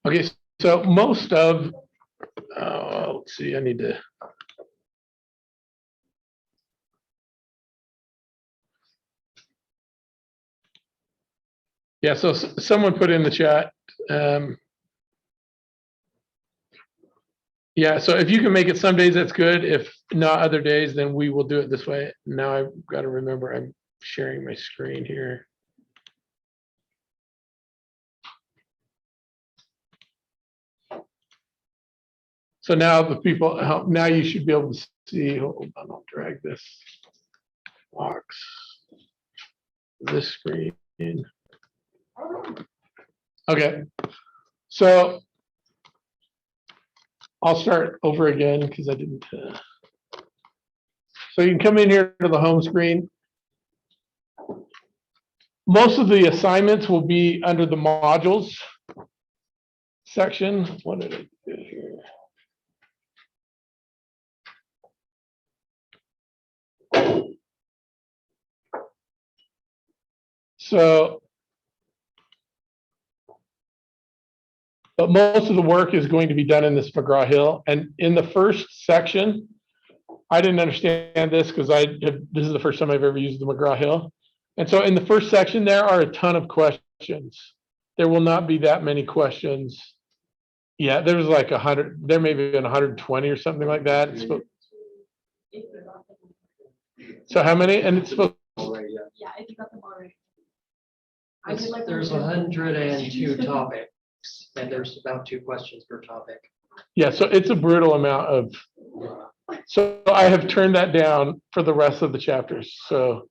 Okay, so most of, let's see, I need to. Yeah, so someone put in the chat. Yeah, so if you can make it some days, that's good. If not other days, then we will do it this way. Now I've got to remember I'm sharing my screen here. So now the people, now you should be able to see, hold on, I'll drag this box, this screen. Okay, so I'll start over again because I didn't. So you can come in here to the home screen. Most of the assignments will be under the modules section. What did I do here? So, but most of the work is going to be done in this McGraw-Hill. And in the first section, I didn't understand this because this is the first time I've ever used the McGraw-Hill. And so in the first section, there are a ton of questions. There will not be that many questions. Yeah, there's like 100, there may be 120 or something like that. So how many? And it's supposed. Yeah, I got them already. There's 102 topics, and there's about 2 questions per topic. Yeah, so it's a brutal amount of. So I have turned that down for the rest of the chapters. So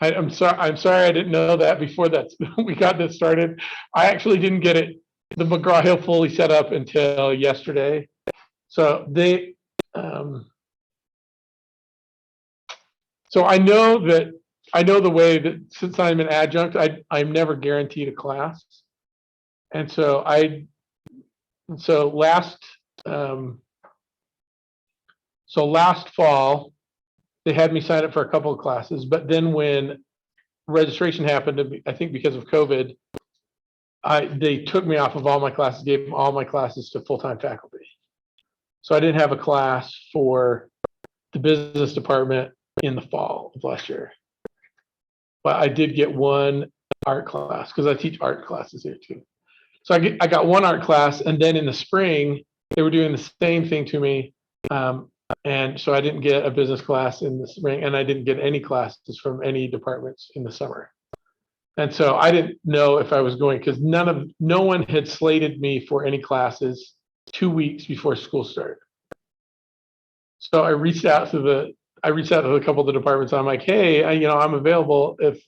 I'm sorry. I didn't know that before we got this started. I actually didn't get it, the McGraw-Hill fully set up until yesterday. So they. So I know the way that since I'm an adjunct, I'm never guaranteed a class. And so last fall, they had me sign up for a couple of classes, but then when registration happened, I think because of COVID, they took me off of all my classes, gave all my classes to full-time faculty. So I didn't have a class for the business department in the fall of last year. But I did get one art class because I teach art classes here too. So I got one art class, and then in the spring, they were doing the same thing to me. And so I didn't get a business class in the spring, and I didn't get any classes from any departments in the summer. And so I didn't know if I was going because no one had slated me for any classes 2 weeks before school started. So I reached out to a couple of the departments. I'm like, hey, I'm available if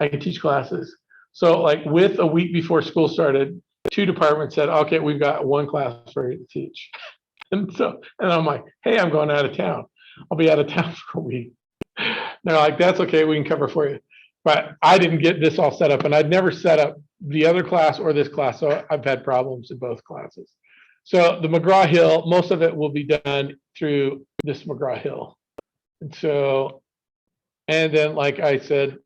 I can teach classes. So like with a week before school started, 2 departments said, okay, we've got 1 class for you to teach. And I'm like, hey, I'm going out of town. I'll be out of town for a week. They're like, that's okay, we can cover for you. But I didn't get this all set up, and I'd never set up the other class or this class. So I've had problems in both classes. So the McGraw-Hill, most of it will be done through this McGraw-Hill. And then, like I said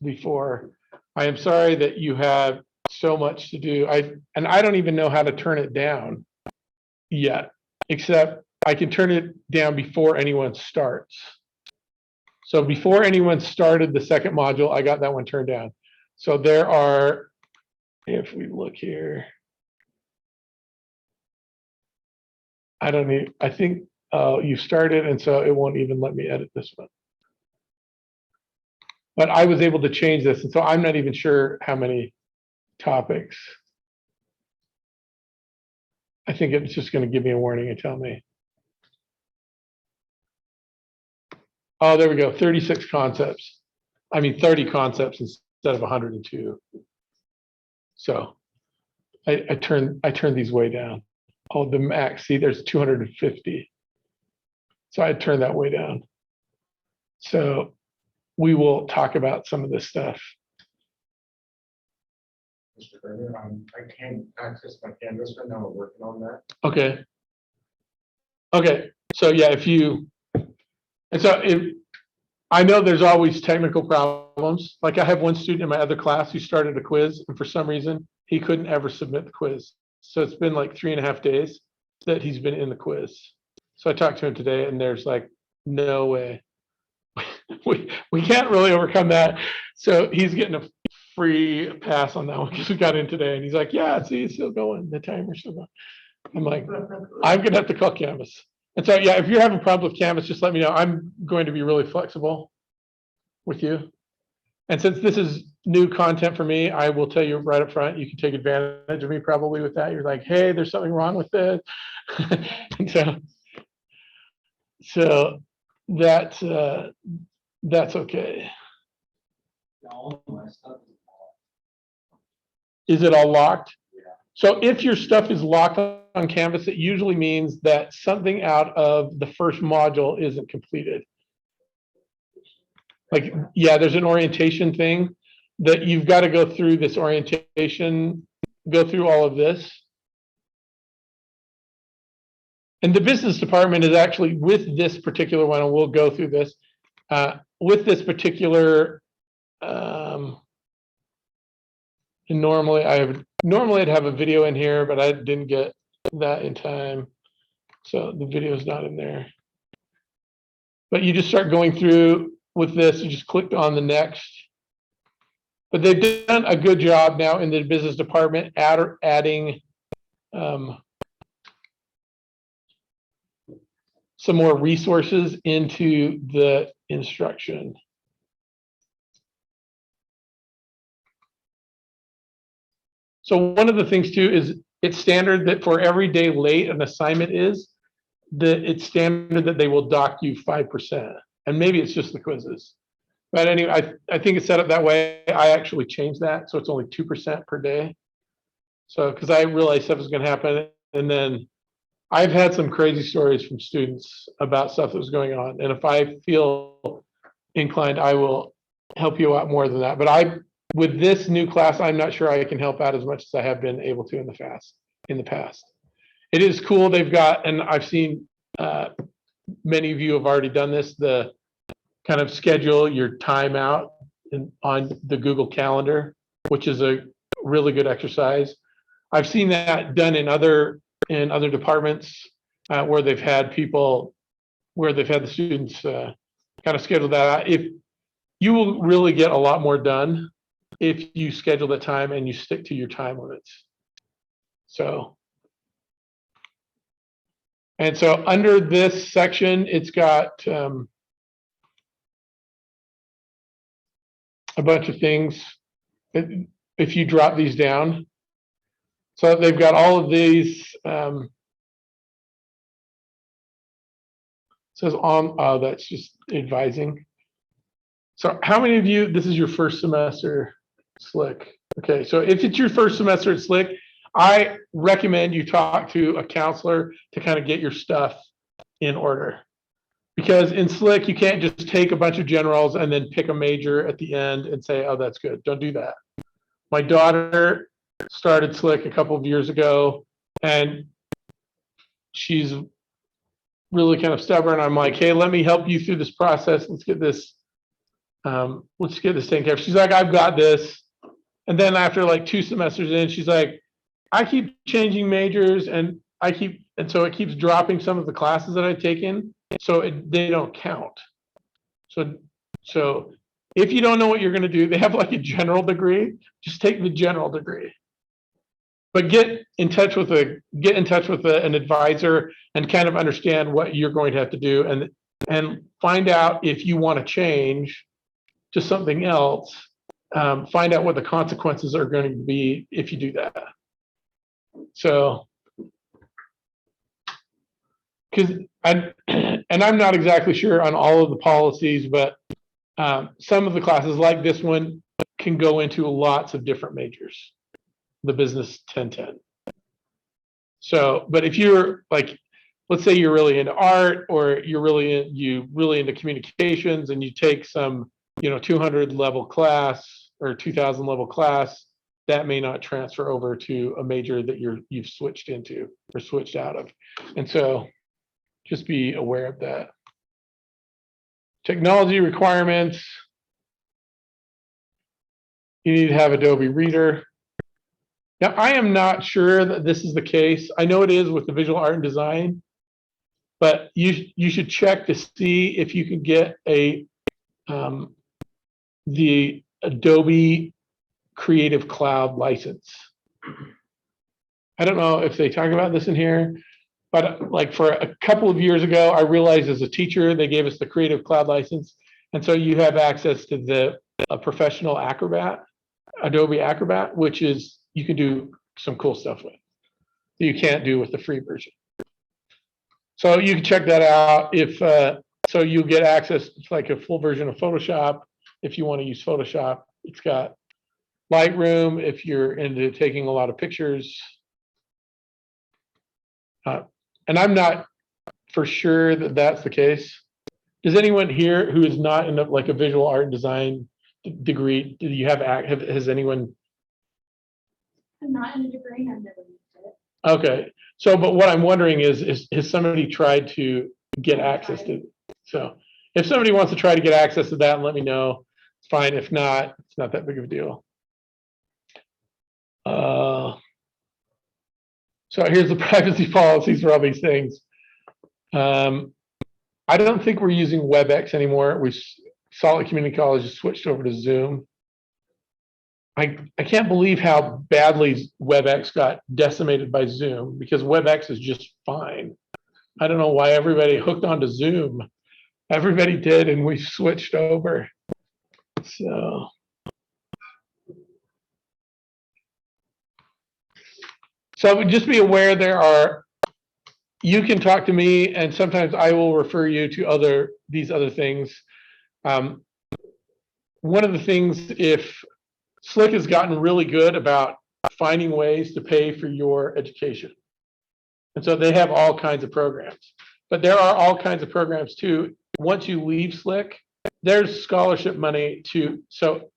before, I am sorry that you have so much to do. I don't even know how to turn it down yet, except I can turn it down before anyone starts. So before anyone started the second module, I got that one turned down. So there are, if we look here, I think you started, and so it won't even let me edit this one. But I was able to change this, and so I'm not even sure how many topics. I think it's just going to give me a warning and tell me. Oh, there we go, 36 concepts. I mean, 30 concepts instead of 102. So I turned these way down. Oh, the max, see, there's 250. So I turned that way down. So we will talk about some of this stuff. Mr. Berger, I can't access my Canvas right now. We're working on that. Okay. Okay. So yeah, I know there's always technical problems. Like I have one student in my other class who started a quiz, and for some reason he couldn't ever submit the quiz. So it's been like 3.5 days that he's been in the quiz. So I talked to him today and there's like, no way. we can't really overcome that. So he's getting a free pass on that one because we got in today and he's like, yeah, see, it's still going. The timer's still going. I'm like, I'm going to have to call Canvas. And so, yeah, if you're having problems with Canvas, just let me know. I'm going to be really flexible with you. And since this is new content for me, I will tell you right up front, you can take advantage of me probably with that. You're like, hey, there's something wrong with this. And so that's okay. Is it all locked? So if your stuff is locked on Canvas, it usually means that something out of the first module isn't completed. Like, yeah, there's an orientation thing that you've got to go through this orientation, go through all of this. And the business department is actually with this particular one, and we'll go through this, with this particular, and normally I'd have a video in here, but I didn't get that in time. So the video is not in there. But you just start going through with this, you just click on the next. But they've done a good job now in the business department adding some more resources into the instruction. So one of the things too is it's standard that for every day late an assignment is, that it's standard that they will dock you 5%. And maybe it's just the quizzes. But anyway, I think it's set up that way. I actually changed that, so it's only 2% per day. So, because I realized stuff was going to happen, and then I've had some crazy stories from students about stuff that was going on. And if I feel inclined, I will help you out more than that. But with this new class, I'm not sure I can help out as much as I have been able to in the past. It is cool. They've got, and I've seen many of you have already done this, the kind of schedule your time out on the Google Calendar, which is a really good exercise. I've seen that done in other departments where they've had the students kind of schedule that out. If you will really get a lot more done if you schedule the time and you stick to your time limits. So, and so under this section, it's got a bunch of things if you drop these down. So they've got all of these. Says on, oh, that's just advising. So how many of you, this is your first semester SLCC? Okay, so if it's your first semester at SLCC, I recommend you talk to a counselor to kind of get your stuff in order. Because in SLCC, you can't just take a bunch of generals and then pick a major at the end and say, oh, that's good. Don't do that. My daughter started SLCC a couple of years ago, and she's really kind of stubborn. I'm like, hey, let me help you through this process. Let's get this taken care of. She's like, I've got this. And then after like 2 semesters in, she's like, I keep changing majors and so it keeps dropping some of the classes that I've taken. So they don't count. So if you don't know what you're going to do, they have like a general degree, just take the general degree. But get in touch with an advisor and kind of understand what you're going to have to do and find out if you want to change to something else. Find out what the consequences are going to be if you do that. So, and I'm not exactly sure on all of the policies, but some of the classes like this one can go into lots of different majors, the business 1010. So, but if you're like, let's say you're really into art, or you're really into communications, and you take some 200 level class or 2000 level class, that may not transfer over to a major that you've switched into or switched out of. And so just be aware of that. Technology requirements. You need to have Adobe Reader. Now, I am not sure that this is the case. I know it is with the visual art and design, but you should check to see if you can get the Adobe Creative Cloud license. I don't know if they talk about this in here, but like for a couple of years ago, I realized as a teacher, they gave us the Creative Cloud license. And so you have access to the professional Acrobat, Adobe Acrobat, which is, you can do some cool stuff with that you can't do with the free version. So you can check that out. If so, you get access to like a full version of Photoshop if you want to use Photoshop. It's got Lightroom if you're into taking a lot of pictures. And I'm not for sure that that's the case. Does anyone here who is not in like a visual art and design degree, do you have, has anyone? I'm not in a degree, I've never used it. Okay, so, but what I'm wondering is has somebody tried to get access to, so if somebody wants to try to get access to that, let me know. It's fine. If not, it's not that big of a deal. So here's the privacy policies for all these things. I don't think we're using WebEx anymore. Salt Lake Community College has switched over to Zoom. I can't believe how badly WebEx got decimated by Zoom, because WebEx is just fine. I don't know why everybody hooked onto Zoom. Everybody did, and we switched over. So just be aware you can talk to me, and sometimes I will refer you to these other things. One of the things, if SLCC has gotten really good about finding ways to pay for your education. And so they have all kinds of programs, but there are all kinds of programs too. Once you leave SLCC, there's scholarship money too. So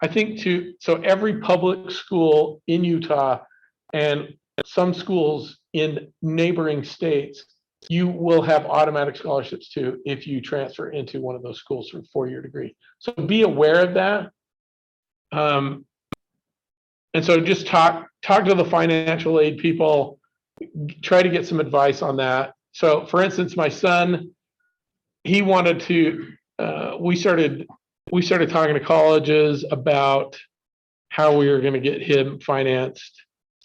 I think so every public school in Utah and some schools in neighboring states, you will have automatic scholarships too if you transfer into one of those schools for a 4-year degree. So be aware of that. And so just talk to the financial aid people, try to get some advice on that. So for instance, my son, he wanted to, we started talking to colleges about how we were going to get him financed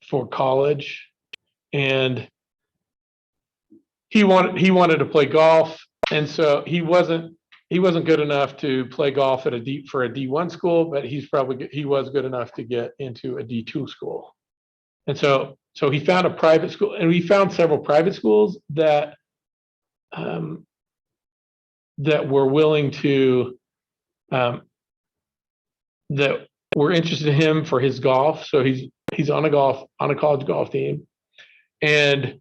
for college. And he wanted to play golf. And so he wasn't good enough to play golf for a D1 school, but he was good enough to get into a D2 school. And so he found a private school, and we found several private schools that were willing to, that were interested in him for his golf. So he's on a college golf team. And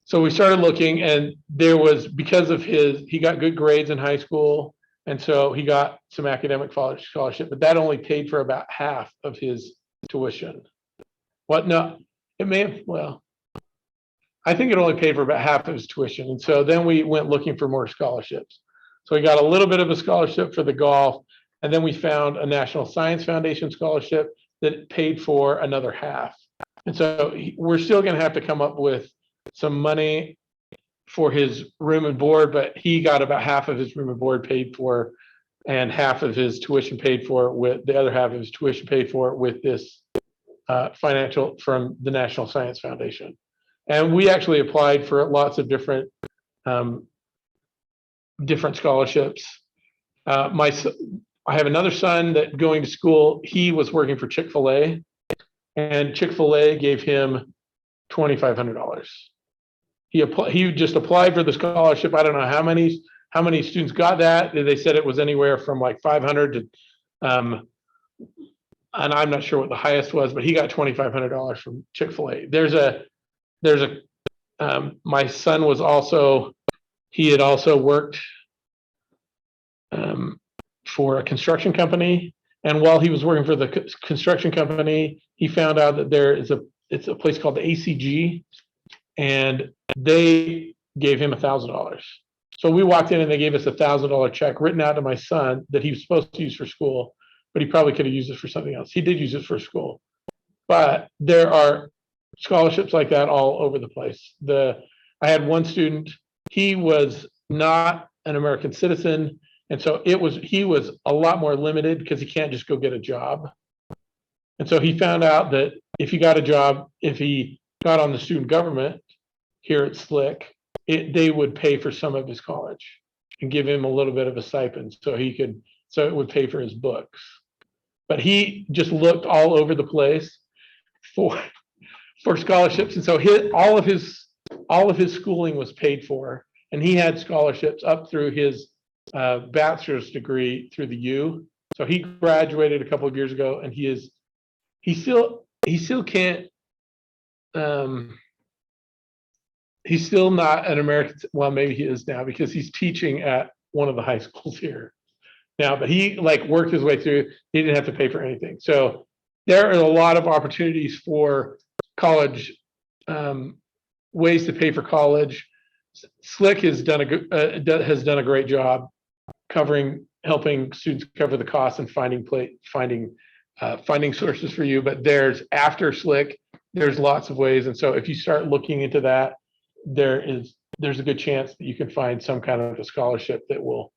so we started looking, and there was, because of he got good grades in high school, and so he got some academic scholarship, but that only paid for about half of his tuition. What? No, it may have, well, I think it only paid for about half of his tuition. And so then we went looking for more scholarships. So we got a little bit of a scholarship for the golf, and then we found a National Science Foundation scholarship that paid for another half. And so we're still going to have to come up with some money for his room and board, but he got about half of his room and board paid for, and half of his tuition paid for, with the other half of his tuition paid for with this financial from the National Science Foundation. And we actually applied for lots of different scholarships. I have another son that going to school, he was working for Chick-fil-A, and Chick-fil-A gave him $2,500. He just applied for the scholarship. I don't know how many students got that. They said it was anywhere from like 500 to, and I'm not sure what the highest was, but he got $2,500 from Chick-fil-A. My son was also, he had also worked for a construction company. And while he was working for the construction company, he found out that it's a place called the ACG, and they gave him $1,000. So we walked in and they gave us $1,000 check written out to my son that he was supposed to use for school, but he probably could have used it for something else. He did use it for school. But there are scholarships like that all over the place. I had one student, he was not an American citizen, and so he was a lot more limited because he can't just go get a job. And so he found out that if he got a job, if he got on the student government here at SLCC, they would pay for some of his college and give him a little bit of a stipend so it would pay for his books. But he just looked all over the place for scholarships. And so all of his schooling was paid for, and he had scholarships up through his bachelor's degree through the U. So he graduated a couple of years ago, and he still can't, he's still not an American. Well, maybe he is now because he's teaching at one of the high schools here now, but he worked his way through. He didn't have to pay for anything. So there are a lot of opportunities for college, ways to pay for college. SLCC has done a great job helping students cover the costs and finding funding sources for you. But after SLCC, there's lots of ways. And so if you start looking into that, there's a good chance that you can find some kind of a scholarship that will,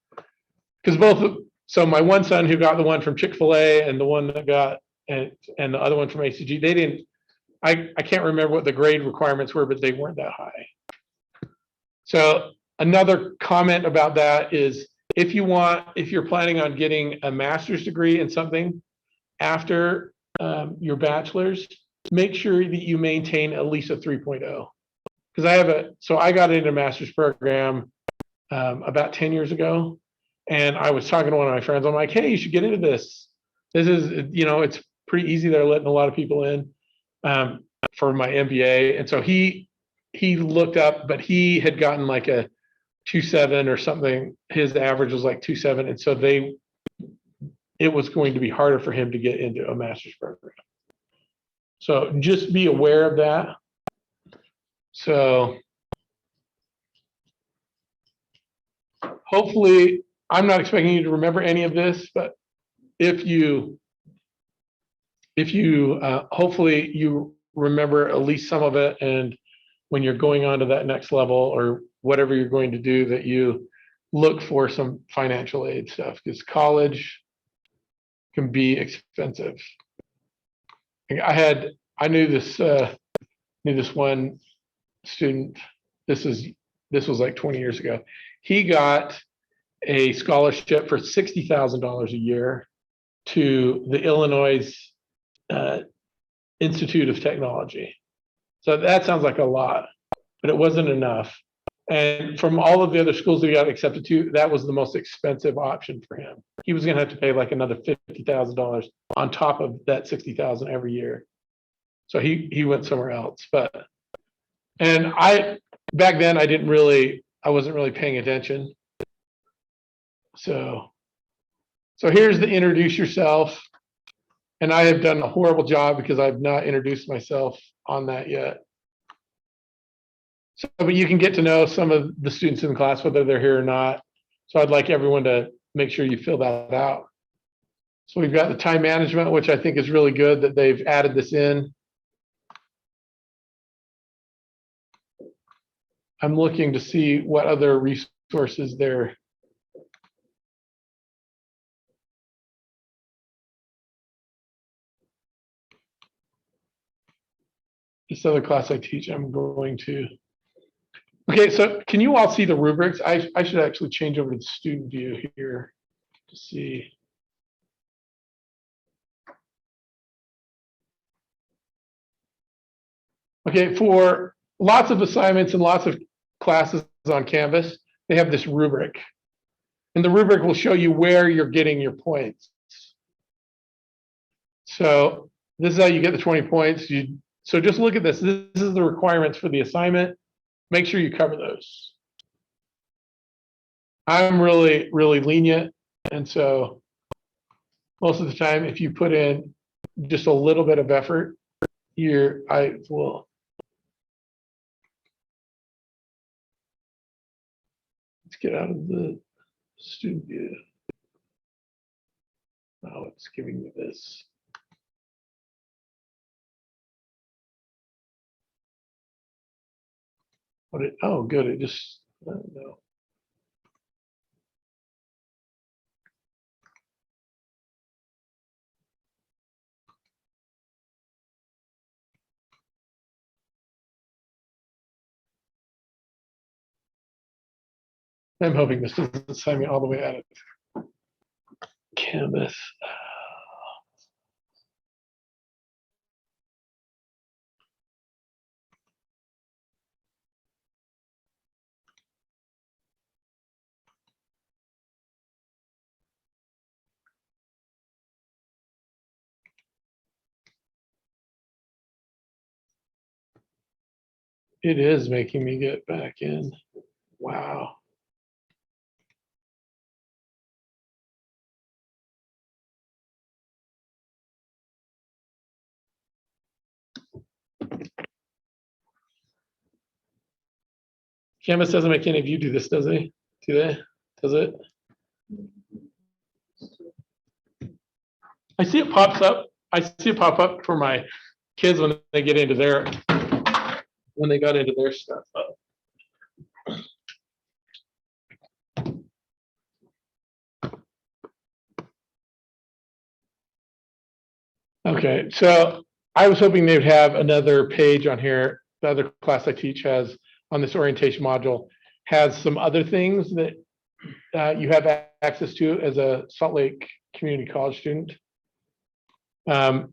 because so my one son who got the one from Chick-fil-A and the one that got, and the other one from ACG, I can't remember what the grade requirements were, but they weren't that high. So another comment about that is if you're planning on getting a master's degree in something after your bachelor's, make sure that you maintain at least a 3.0. Because I got into a master's program about 10 years ago, and I was talking to one of my friends. I'm like, hey, you should get into this. This is, it's pretty easy. They're letting a lot of people in for my MBA. And so he looked up, but he had gotten like a 2.7 or something. His average was like 2.7. And so it was going to be harder for him to get into a master's program. So just be aware of that. So hopefully, I'm not expecting you to remember any of this, but if you hopefully you remember at least some of it, and when you're going on to that next level or whatever you're going to do, that you look for some financial aid stuff, because college can be expensive. I knew this one student. This was like 20 years ago. He got a scholarship for $60,000 a year to the Illinois Institute of Technology. So that sounds like a lot, but it wasn't enough. And from all of the other schools that he got accepted to, that was the most expensive option for him. He was going to have to pay like another $50,000 on top of that $60,000 every year. So he went somewhere else. And back then I wasn't really paying attention. So here's the introduce yourself. And I have done a horrible job because I've not introduced myself on that yet. So, but you can get to know some of the students in the class, whether they're here or not. So I'd like everyone to make sure you fill that out. So we've got the time management, which I think is really good that they've added this in. I'm looking to see what other resources there. This other class I teach, I'm going to. Okay, so can you all see the rubrics? I should actually change over to the student view here to see. Okay, for lots of assignments and lots of classes on Canvas, they have this rubric. And the rubric will show you where you're getting your points. So this is how you get the 20 points. So just look at this. This is the requirements for the assignment. Make sure you cover those. I'm really, really lenient. And so most of the time, if you put in just a little bit of effort, I will. Let's get out of the student view. Now it's giving me this. Oh, good, it just, no. I'm hoping this doesn't sign me all the way out of Canvas. It is making me get back in. Wow. Canvas doesn't make any of you do this, does it? Do they? Does it? I see it pops up. I see it pop up for my kids when they get into their, when they got into their stuff. Okay, so I was hoping they'd have another page on here. The other class I teach has on this orientation module has some other things that you have access to as a Salt Lake Community College student. And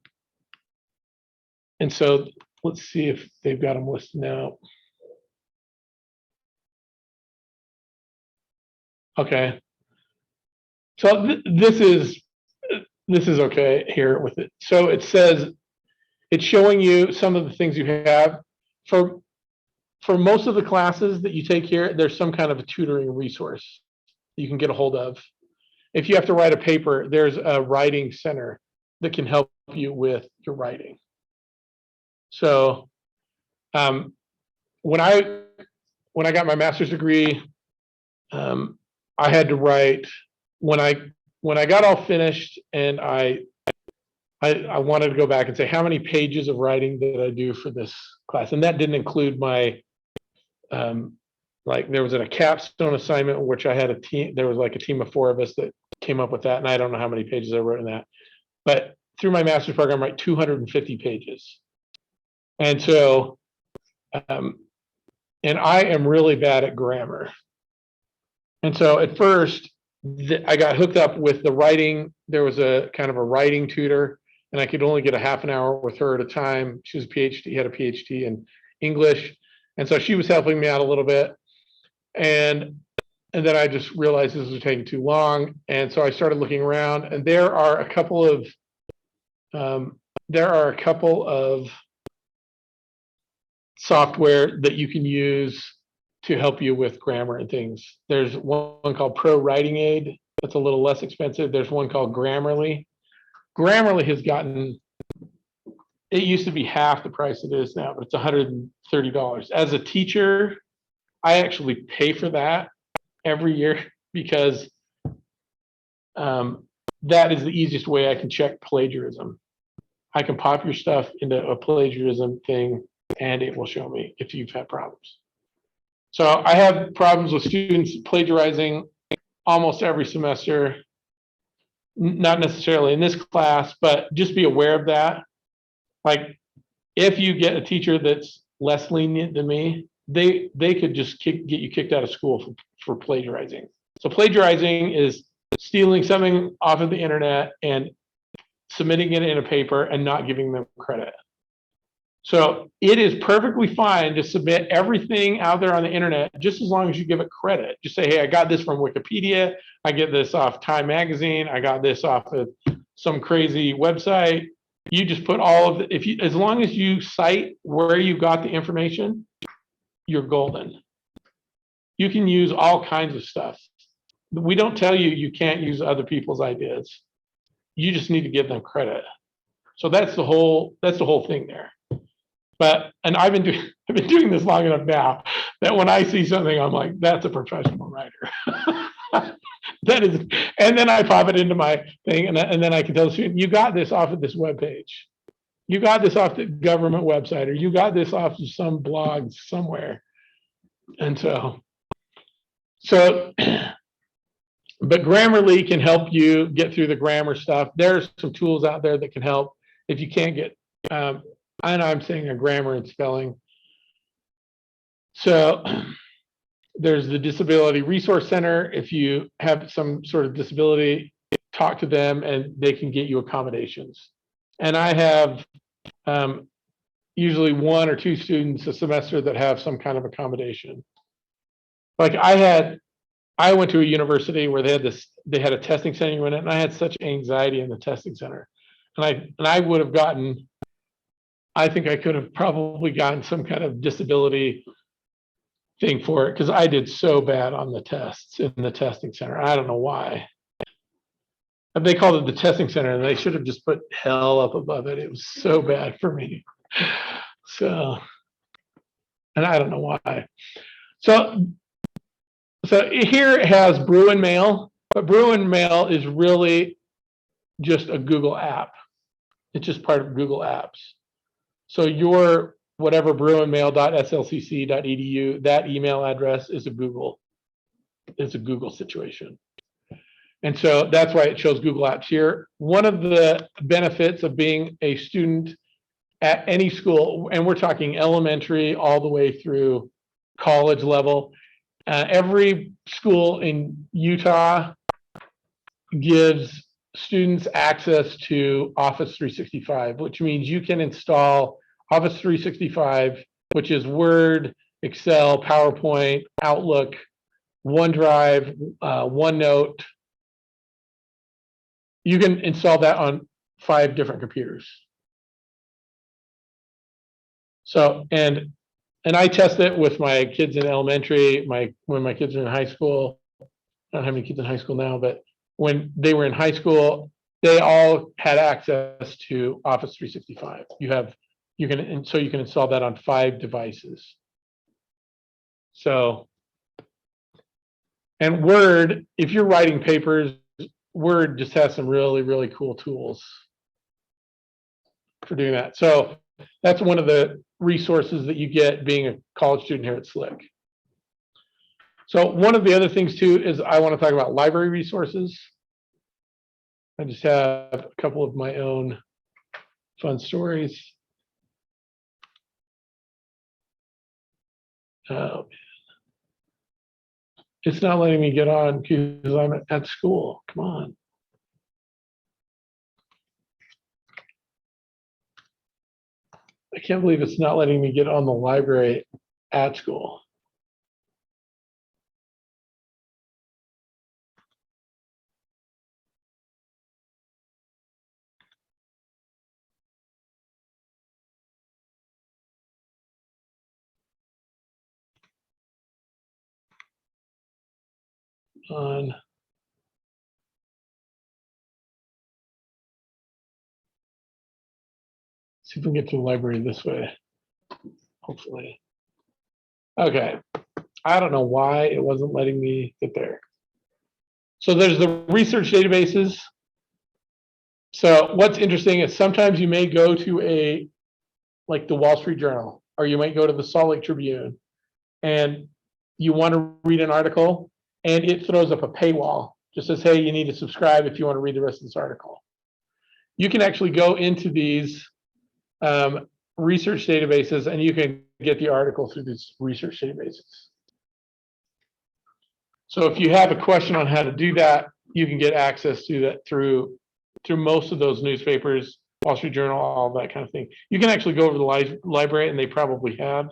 so let's see if they've got them listed now. Okay. So this is okay here with it. So it says it's showing you some of the things you have. For most of the classes that you take here, there's some kind of a tutoring resource you can get a hold of. If you have to write a paper, there's a writing center that can help you with your writing. So when I got my master's degree, I had to write when I got all finished, and I wanted to go back and say how many pages of writing did I do for this class, and that didn't include my like there was a capstone assignment which I had a team. There was like a team of 4 of us that came up with that, and I don't know how many pages I wrote in that, but through my master's program, I write 250 pages, and so and I am really bad at grammar. And so at first, I got hooked up with the writing. There was a kind of a writing tutor, and I could only get a half an hour with her at a time. She was a PhD, had a PhD in English. And so she was helping me out a little bit. And then I just realized this was taking too long. And so I started looking around, and there are a couple of software that you can use to help you with grammar and things. There's one called Pro Writing Aid. That's a little less expensive. There's one called Grammarly. Grammarly has gotten, it used to be half the price it is now, but it's $130. As a teacher, I actually pay for that every year because that is the easiest way I can check plagiarism. I can pop your stuff into a plagiarism thing and it will show me if you've had problems. So I have problems with students plagiarizing almost every semester, not necessarily in this class, but just be aware of that. Like if you get a teacher that's less lenient than me, they could just get you kicked out of school for plagiarizing. So plagiarizing is stealing something off of the internet and submitting it in a paper and not giving them credit. So it is perfectly fine to submit everything out there on the internet, just as long as you give it credit. Just say, hey, I got this from Wikipedia. I get this off Time Magazine. I got this off of some crazy website. You just put all of the, as long as you cite where you got the information, you're golden. You can use all kinds of stuff. We don't tell you you can't use other people's ideas. You just need to give them credit. So that's the whole thing there. But, and I've been doing this long enough now that when I see something, I'm like, that's a professional writer. That is, and then I pop it into my thing, and then I can tell the student, you got this off of this webpage. You got this off the government website, or you got this off of some blog somewhere. And so, but Grammarly can help you get through the grammar stuff. There's some tools out there that can help if you can't get, I know I'm saying a grammar and spelling. So there's the Disability Resource Center. If you have some sort of disability, talk to them and they can get you accommodations. And I have usually 1 or 2 students a semester that have some kind of accommodation. Like I went to a university where they had a testing center you went in, and I had such anxiety in the testing center. And I would have gotten, I think I could have probably gotten some kind of disability thing for it because I did so bad on the tests in the testing center. I don't know why. They called it the testing center and they should have just put hell up above it. It was so bad for me. So, and I don't know why. So here it has Bruin Mail, but Bruin Mail is really just a Google app. It's just part of Google Apps. So your whatever bruinmail.slcc.edu, that email address is a Google situation. And so that's why it shows Google Apps here. One of the benefits of being a student at any school, and we're talking elementary all the way through college level, every school in Utah gives students access to Office 365, which means you can install Office 365, which is Word, Excel, PowerPoint, Outlook, OneDrive, OneNote. You can install that on 5 different computers. So, and I test it with my kids in elementary, when my kids are in high school. I don't have any kids in high school now, but when they were in high school, they all had access to Office 365. You can install that on 5 devices. So, and Word, if you're writing papers, Word just has some really, really cool tools for doing that. So that's one of the resources that you get being a college student here at SLCC. So one of the other things too is I want to talk about library resources. I just have a couple of my own fun stories. Oh, it's not letting me get on because I'm at school. Come on. I can't believe it's not letting me get on the library at school. On. See if we can get to the library this way, hopefully. Okay, I don't know why it wasn't letting me get there. So there's the research databases. So what's interesting is sometimes you may go to like the Wall Street Journal, or you might go to the Salt Lake Tribune, and you want to read an article, and it throws up a paywall. Just says, hey, you need to subscribe if you want to read the rest of this article. You can actually go into these research databases and you can get the article through these research databases. So if you have a question on how to do that, you can get access to that through most of those newspapers, Wall Street Journal, all that kind of thing. You can actually go over to the library and they probably have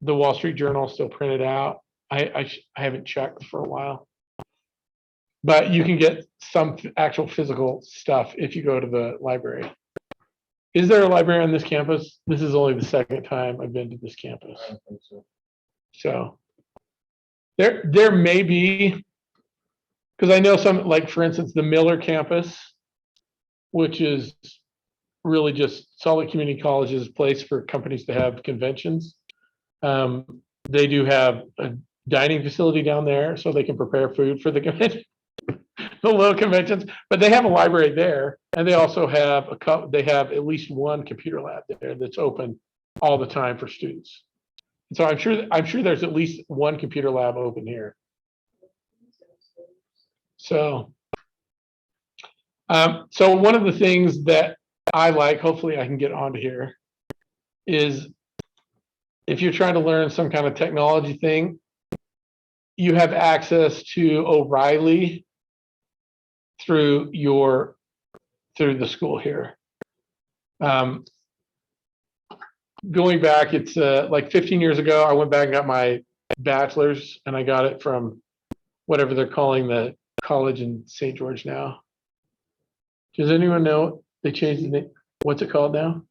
the Wall Street Journal still printed out. I haven't checked for a while. But you can get some actual physical stuff if you go to the library. Is there a library on this campus? This is only the second time I've been to this campus. I don't think so. So there may be, because I know some, like for instance, the Miller campus, which is really just Salt Lake Community College's place for companies to have conventions. They do have a dining facility down there so they can prepare food for the convention. The little conventions, but they have a library there, and they also have they have at least one computer lab there that's open all the time for students. So I'm sure there's at least one computer lab open here. So, so one of the things that I like, hopefully I can get onto here, is if you're trying to learn some kind of technology thing, you have access to O'Reilly through the school here. Going back, it's like 15 years ago, I went back and got my bachelor's, and I got it from whatever they're calling the college in St. George now. Does anyone know they changed the name? What's it called now?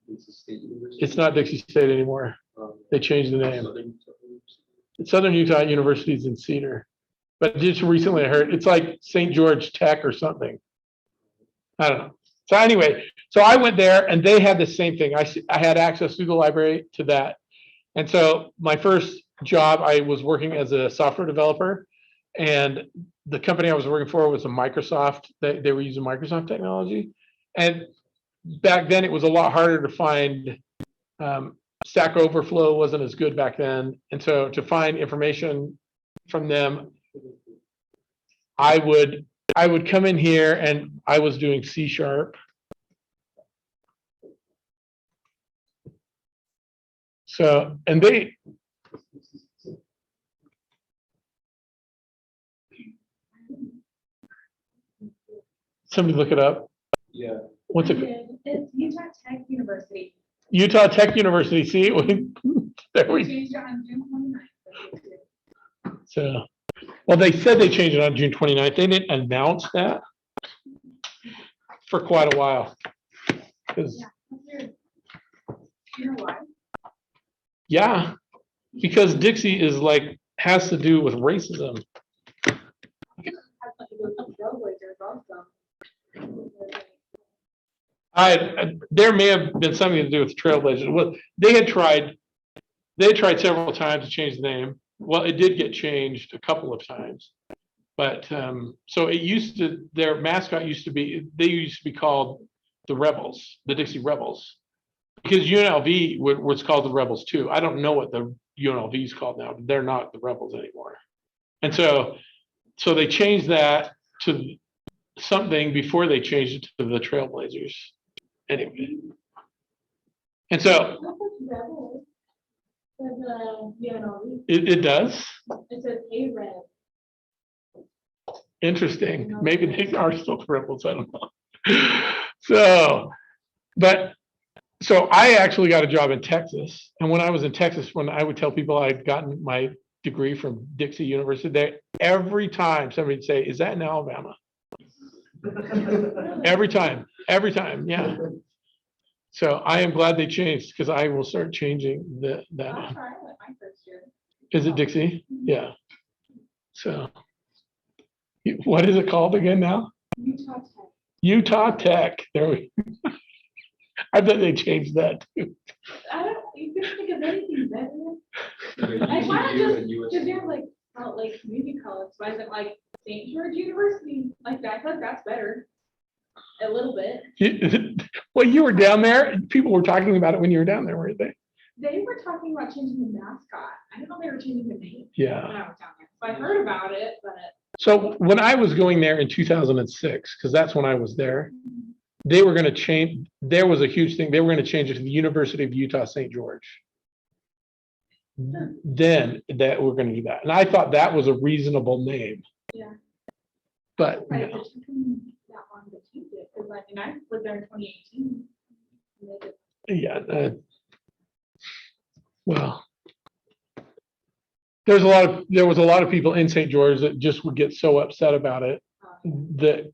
It's not Dixie State anymore. They changed the name. Southern Utah University is in Cedar. But just recently I heard it's like St. George Tech or something. I don't know. So anyway, so I went there and they had the same thing. I had access through the library to that. And so my first job, I was working as a software developer, and the company I was working for was a Microsoft. They were using Microsoft technology. And back then it was a lot harder to find. Stack Overflow wasn't as good back then. And so to find information from them, I would come in here and I was doing C#. So, and somebody look it up. Yeah. What's I it? did. It's Utah Tech University. Utah Tech University. See, there We we. changed it on June 29th. So, well, they said they changed it on June 29th. They didn't announce that for quite a while. 'Cause, Yeah, that's weird. You know why? yeah, because Dixie is like, has to do with racism. Has something to do with some trailblazers also. There may have been something to do with Trailblazers. Well, they had tried several times to change the name. Well, it did get changed a couple of times. But so it used to, their mascot used to be, they used to be called the Rebels, the Dixie Rebels. Because UNLV was called the Rebels too. I don't know what the UNLV is called now, but they're not the Rebels anymore. And so they changed that to something before they changed it to the Trailblazers. Anyway. And so Rebels. Says, it does. it says A-Red. Interesting. Maybe they are still rebels. I don't know. So I actually got a job in Texas. And when I was in Texas, when I would tell people I'd gotten my degree from Dixie University, every time somebody would say, "Is that in Alabama?" Every time, yeah. So I am glad they changed, because I will start changing that. I'll try it my first year. Is it Dixie? Yeah. So what is it called again now? Utah Tech. Utah Tech. There we. I bet they changed that too. I don't, you couldn't think of anything better. Like, why not just, because you have like Salt Lake Community College, why is it like St. George University? Like, I thought that's better. A little bit. Well, you were down there. People were talking about it when you were down there, weren't they? They were talking about changing the mascot. I didn't know they were changing the name Yeah. when I was down there. So I heard about it, but. So when I was going there in 2006, because that's when I was there, they were going to change. There was a huge thing. They were going to change it to the University of Utah St. George. Then that we're going to do that, and I thought that was a reasonable name. Yeah. But Right, no. it took them that long to change it, because I mean, I lived there in 2018. and they did- Yeah. Well, there was a lot of people in St. George that just would get so upset about it, that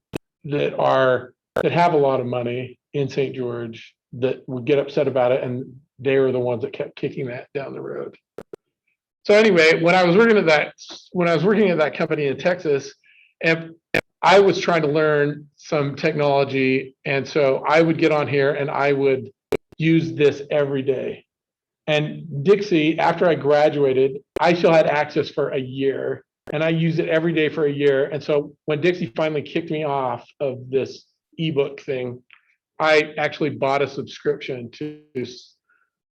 have a lot of money in St. George that would get upset about it, and they were the ones that kept kicking that down the road. So anyway, when I was working at that company in Texas, and I was trying to learn some technology, and so I would get on here and I would use this every day. And Dixie, after I graduated, I still had access for a year, and I used it every day for a year. And so when Dixie finally kicked me off of this ebook thing, I actually bought a subscription to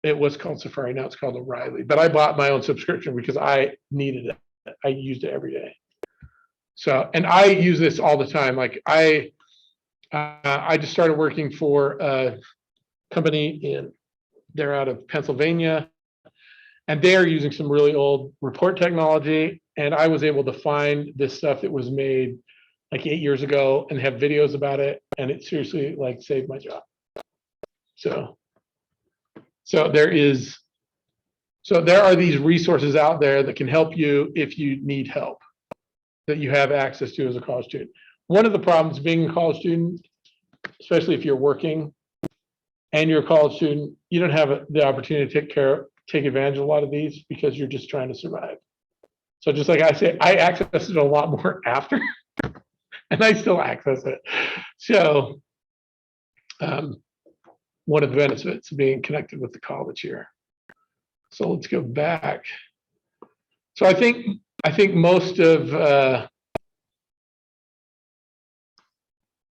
it was called Safari, now it's called O'Reilly, but I bought my own subscription because I needed it. I used it every day. So, and I use this all the time. Like I just started working for a company they're out of Pennsylvania, and they're using some really old report technology. And I was able to find this stuff that was made like 8 years ago and have videos about it. And it seriously like saved my job. So there are these resources out there that can help you if you need help, that you have access to as a college student. One of the problems being a college student, especially if you're working and you're a college student, you don't have the opportunity to take advantage of a lot of these because you're just trying to survive. So just like I say, I access it a lot more after, and I still access it. So one of the benefits of being connected with the college here. So let's go back. So I think most of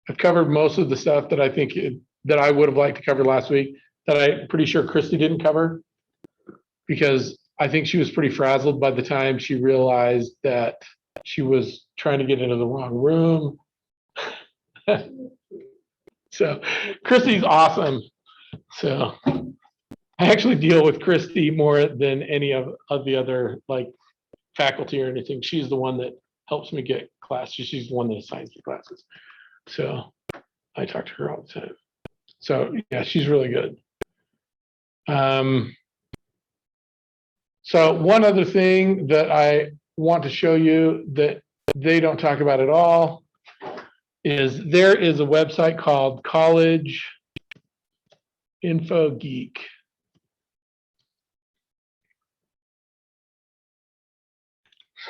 I've covered most of the stuff that I think that I would have liked to cover last week that I'm pretty sure Christy didn't cover, because I think she was pretty frazzled by the time she realized that she was trying to get into the wrong room. So Christy's awesome. So I actually deal with Christy more than any of the other like faculty or anything. She's the one that helps me get classes. She's the one that assigns the classes. So I talk to her all the time. So yeah, she's really good. So one other thing that I want to show you that they don't talk about at all is there is a website called College Info Geek.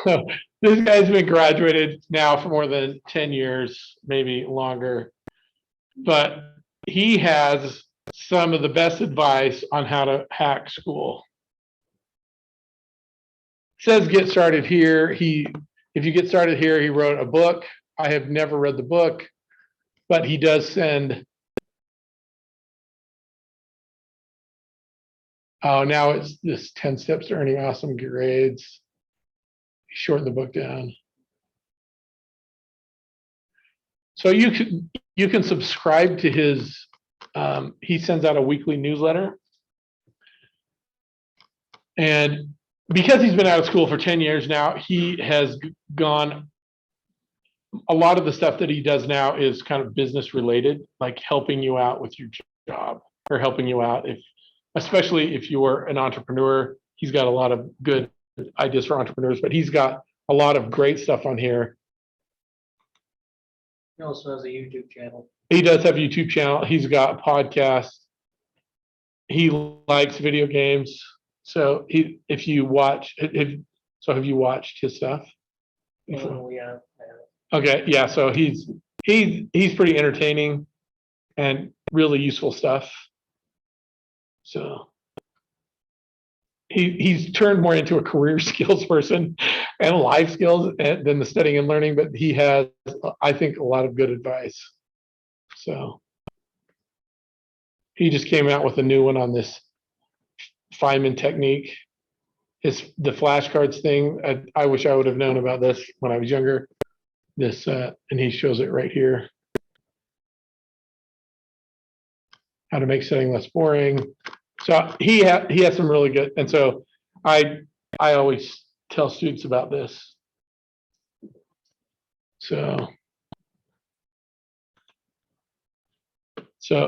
So this guy's been graduated now for more than 10 years, maybe longer, but he has some of the best advice on how to hack school. It says get started here. If you get started here, he wrote a book. I have never read the book, but he does send. Oh, now it's this 10 steps to earning awesome grades. Shorten the book down. So you can subscribe to his, he sends out a weekly newsletter. And because he's been out of school for 10 years now, he has gone, a lot of the stuff that he does now is kind of business related, like helping you out with your job or helping you out especially if you're an entrepreneur. He's got a lot of good ideas for entrepreneurs, but he's got a lot of great stuff on here. He also has a YouTube channel. He does have a YouTube channel. He's got a podcast. He likes video games. So if you watch, have you watched his stuff? Oh, yeah. Okay, yeah. So he's pretty entertaining and really useful stuff. So he's turned more into a career skills person and life skills than the studying and learning, but he has, I think, a lot of good advice. So he just came out with a new one on this Feynman technique. The flashcards thing. I wish I would have known about this when I was younger. And he shows it right here. How to make studying less boring. So he has some really good, and so I always tell students about this. So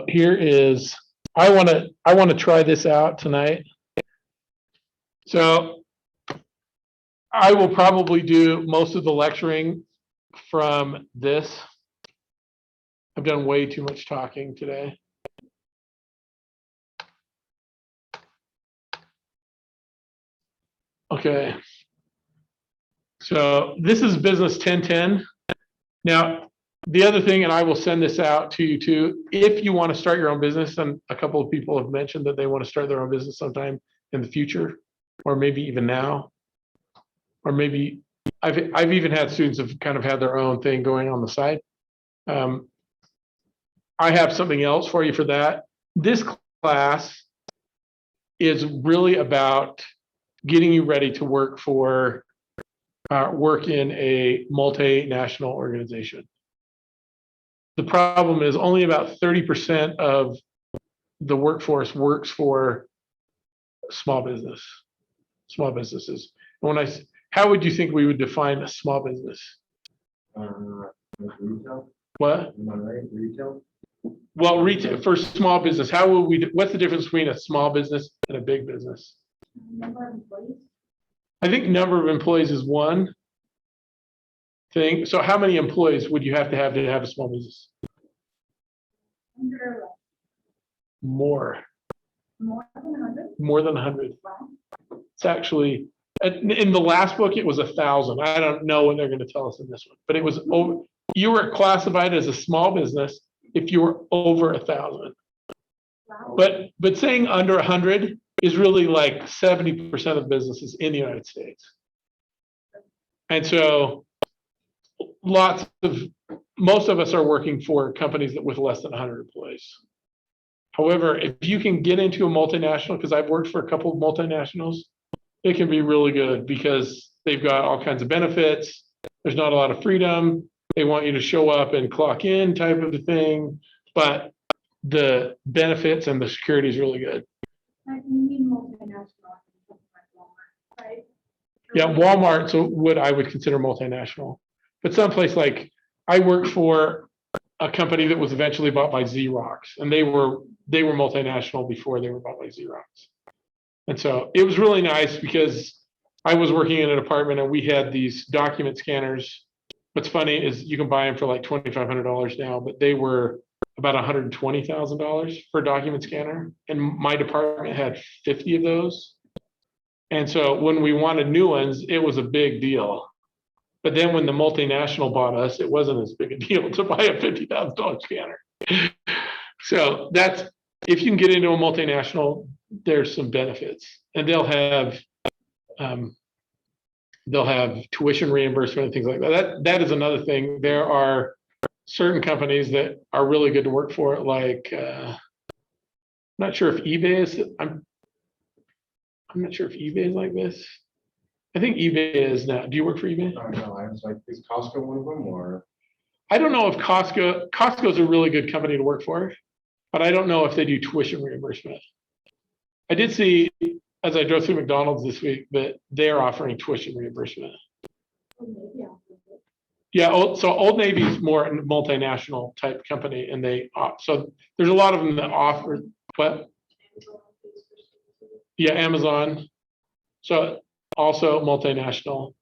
here is, I want to try this out tonight. So I will probably do most of the lecturing from this. I've done way too much talking today. Okay. So this is business 1010. Now, the other thing, and I will send this out to you too, if you want to start your own business, and a couple of people have mentioned that they want to start their own business sometime in the future, or maybe even now, or maybe I've even had students have kind of had their own thing going on the side. I have something else for you for that. This class is really about getting you ready to work in a multinational organization. The problem is only about 30% of the workforce works for small businesses. And how would you think we would define a small business? Like retail, What? am I right? Retail? Well, retail for small business, what's the difference between a small business and a big business? Number of employees. I think number of employees is one thing. So how many employees would you have to have a small business? 100 or less. More More than 100. than 100. Wow. It's actually, in the last book, it was 1,000. I don't know what they're going to tell us in this one, but it was over. You were classified as a small business if you were over 1,000. Wow. But saying under 100 is really like 70% of businesses in the United States. And so most of us are working for companies with less than 100 employees. However, if you can get into a multinational, because I've worked for a couple of multinationals, it can be really good because they've got all kinds of benefits. There's not a lot of freedom. They want you to show up and clock in type of a thing, but the benefits and the security is really good. Like you mean multinational, something like Walmart, right? Yeah, Walmart's what I would consider multinational. But someplace like I worked for a company that was eventually bought by Xerox, and they were multinational before they were bought by Xerox. And so it was really nice because I was working in a department and we had these document scanners. What's funny is you can buy them for like $2,500 now, but they were about $120,000 for a document scanner. And my department had 50 of those. And so when we wanted new ones, it was a big deal. But then when the multinational bought us, it wasn't as big a deal to buy a $50,000 scanner. So if you can get into a multinational, there's some benefits, and they'll have tuition reimbursement and things like that. That is another thing. There are certain companies that are really good to work for, like I'm not sure if eBay is. I'm not sure if eBay is like this. I think eBay is now. Do you work for eBay? No, I was like, is Costco one of them or? I don't know if Costco's a really good company to work for, but I don't know if they do tuition reimbursement. I did see, as I drove through McDonald's this week, that they're offering tuition reimbursement. Oh, maybe I'll do it. Yeah, so Old Navy is more a multinational type company, and so there's a lot of them that offer, but yeah, Amazon. So also multinational.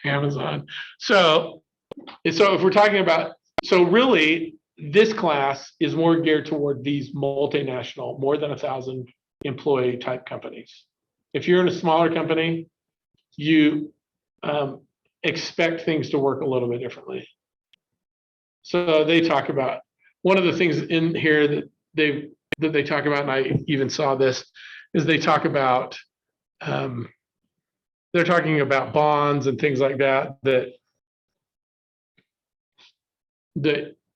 Amazon. So if we're talking about, so really this class is more geared toward these multinational, more than 1,000 employee type companies. If you're in a smaller company, you expect things to work a little bit differently. So they talk about, one of the things in here that they talk about, and I even saw this, is they talk about, they're talking about bonds and things like that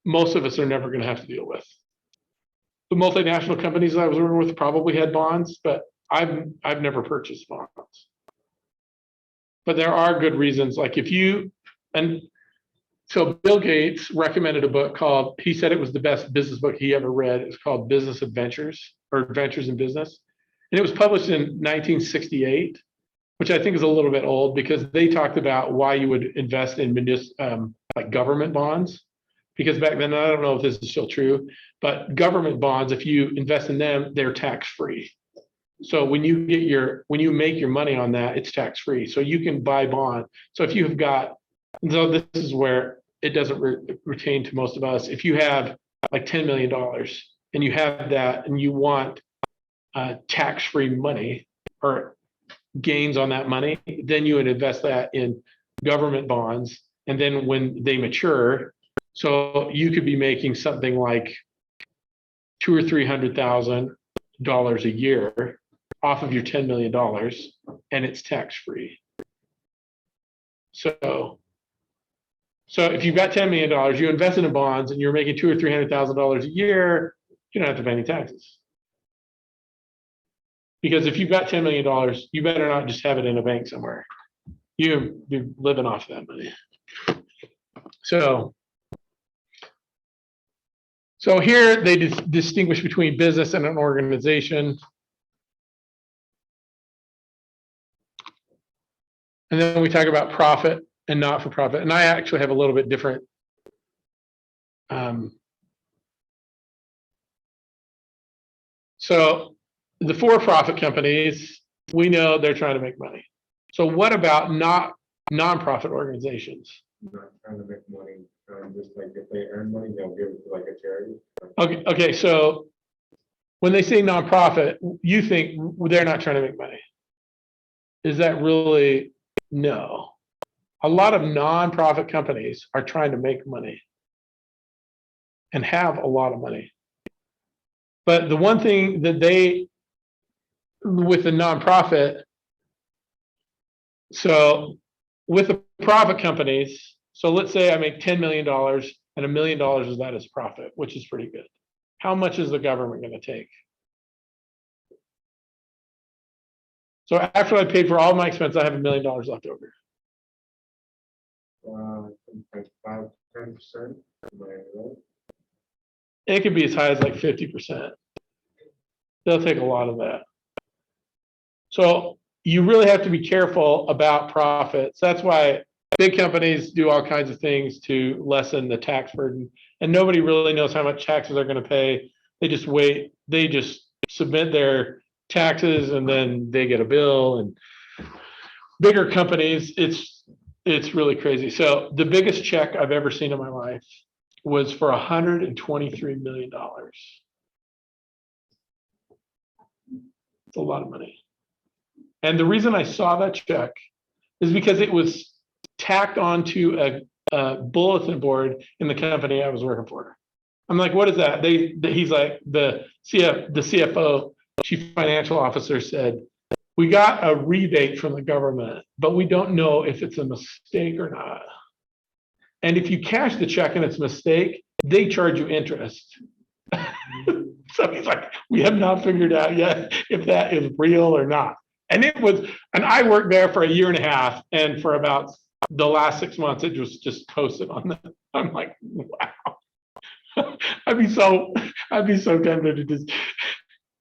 most of us are never going to have to deal with. The multinational companies I was working with probably had bonds, but I've never purchased bonds. But there are good reasons, like so Bill Gates recommended a book called, he said it was the best business book he ever read. It's called Business Adventures, or Adventures in Business. And it was published in 1968, which I think is a little bit old, because they talked about why you would invest in like government bonds. Because back then, I don't know if this is still true, but government bonds, if you invest in them, they're tax-free. So when you make your money on that, it's tax-free. So you can buy bond. So if you have got, so this is where it doesn't retain to most of us. If you have like $10 million and you have that and you want tax-free money or gains on that money, then you would invest that in government bonds. And then when they mature, so you could be making something like $200,000 or $300,000 a year off of your $10 million, and it's tax-free. So if you've got $10 million, you invest in bonds and you're making $200,000 or $300,000 a year, you don't have to pay any taxes. Because if you've got $10 million, you better not just have it in a bank somewhere. You're living off that money. So here they distinguish between business and an organization. And then we talk about profit and not for profit. And I actually have a little bit different so the for-profit companies, we know they're trying to make money. So what about nonprofit organizations? Not trying to make money, just like if they earn money, they'll give it to like a charity. Okay, so when they say nonprofit, you think they're not trying to make money. Is that really? No. A lot of nonprofit companies are trying to make money and have a lot of money. But the one thing that with the nonprofit, so with the profit companies, so let's say I make $10 million and $1 million of that is profit, which is pretty good. How much is the government going to take? So after I paid for all my expenses, I have $1 million left over. Like 5-10%. It could be as high as like 50%. They'll take a lot of that. So you really have to be careful about profits. That's why big companies do all kinds of things to lessen the tax burden. And nobody really knows how much taxes they're going to pay. They just wait. They just submit their taxes and then they get a bill. And bigger companies, it's really crazy. So the biggest check I've ever seen in my life was for $123 million. It's a lot of money. And the reason I saw that check is because it was tacked onto a bulletin board in the company I was working for. I'm like, what is that? He's like, the CFO, chief financial officer, said, we got a rebate from the government, but we don't know if it's a mistake or not. And if you cash the check and it's a mistake, they charge you interest. So he's like, we have not figured out yet if that is real or not. And I worked there for 1.5 years, and for about the last 6 months, it was just posted on that. I'm like, wow. I'd be so tempted to just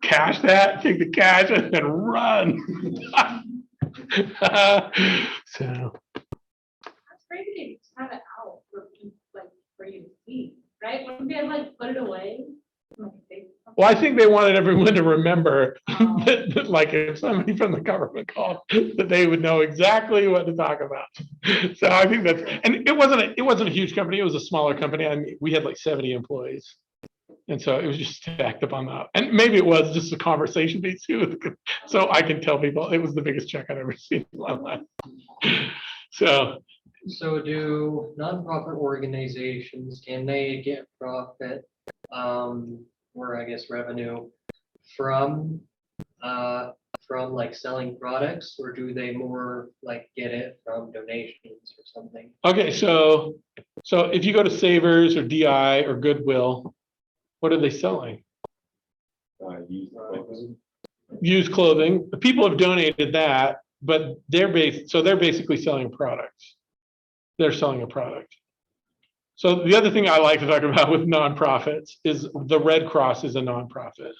cash that, take the cash, and then run. So That's crazy to just have it out for people, like, for you to see, right? When they like put it away. well, I think they wanted everyone to remember that, like, if somebody from the government called, that they would know exactly what to talk about. So I think that's, and it wasn't a huge company. It was a smaller company. I mean, we had like 70 employees. And so it was just stacked up on that. And maybe it was just a conversation piece too. So I can tell people it was the biggest check I've ever seen in my life. So do nonprofit organizations, can they get profit, or I guess revenue from like selling products, or do they more like get it from donations or something? okay, so if you go to Savers or DI or Goodwill, what are they selling? Used clothing. The people have donated that, but they're basically selling products. They're selling a product. So the other thing I like to talk about with nonprofits is the Red Cross is a nonprofit.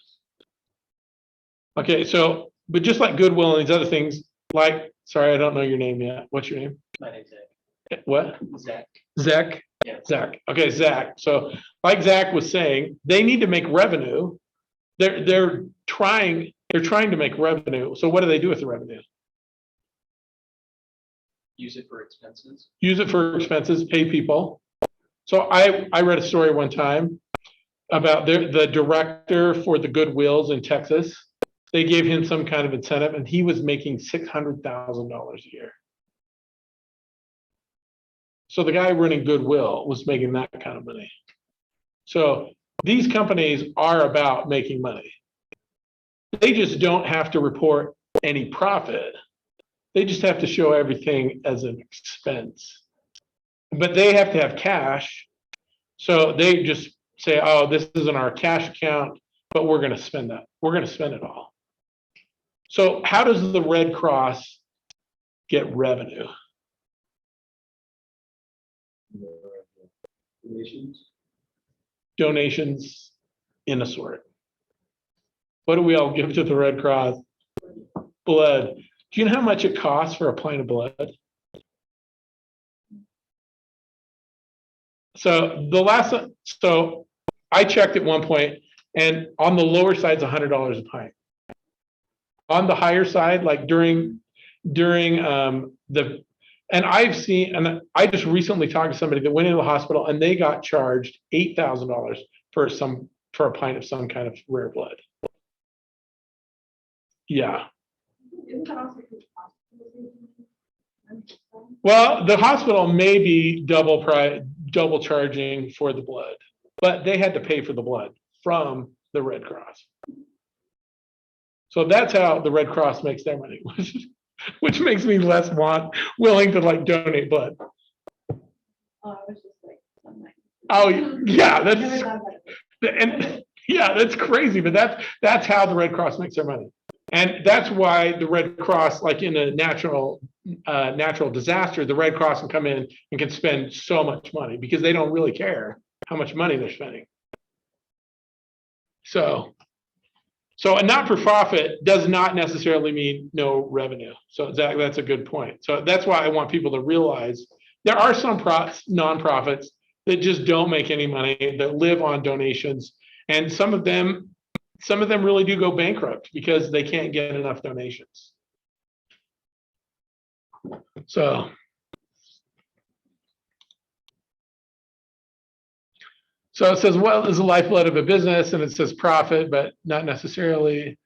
Okay, so, but just like Goodwill and these other things, like, sorry, I don't know your name yet. What's your name? My name's Zach. What? Zach. Zach? Yeah. Zach. Okay, Zach. So like Zach was saying, they need to make revenue. They're trying to make revenue. So what do they do with the revenue? Use it for expenses. Use it for expenses, pay people. So I read a story one time about the director for the Goodwills in Texas. They gave him some kind of incentive and he was making $600,000 a year. So the guy running Goodwill was making that kind of money. So these companies are about making money. They just don't have to report any profit. They just have to show everything as an expense. But they have to have cash. So they just say, oh, this isn't our cash account, but we're going to spend that. We're going to spend it all. So how does the Red Cross get revenue? Donations in a sort. What do we all give to the Red Cross? Blood. Do you know how much it costs for a pint of blood? So I checked at one point, and on the lower side is $100 a pint. On the higher side, like during and I just recently talked to somebody that went into the hospital and they got charged $8,000 for a pint of some kind of rare blood. Yeah. Isn't that also because hospitals? Well, the hospital may be double charging for the blood, but they had to pay for the blood from the Red Cross. So that's how the Red Cross makes their money, which makes me less willing to like donate blood. Oh, I was just like, something. Oh yeah, Never that's thought about it. and yeah, that's crazy, but that's how the Red Cross makes their money. And that's why the Red Cross, like in a natural disaster, the Red Cross can come in and can spend so much money because they don't really care how much money they're spending. So a not-for-profit does not necessarily mean no revenue. So that's a good point. So that's why I want people to realize there are some nonprofits that just don't make any money, that live on donations, and some of them really do go bankrupt because they can't get enough donations. So it says, well, is the lifeblood of a business, and it says profit, but not necessarily.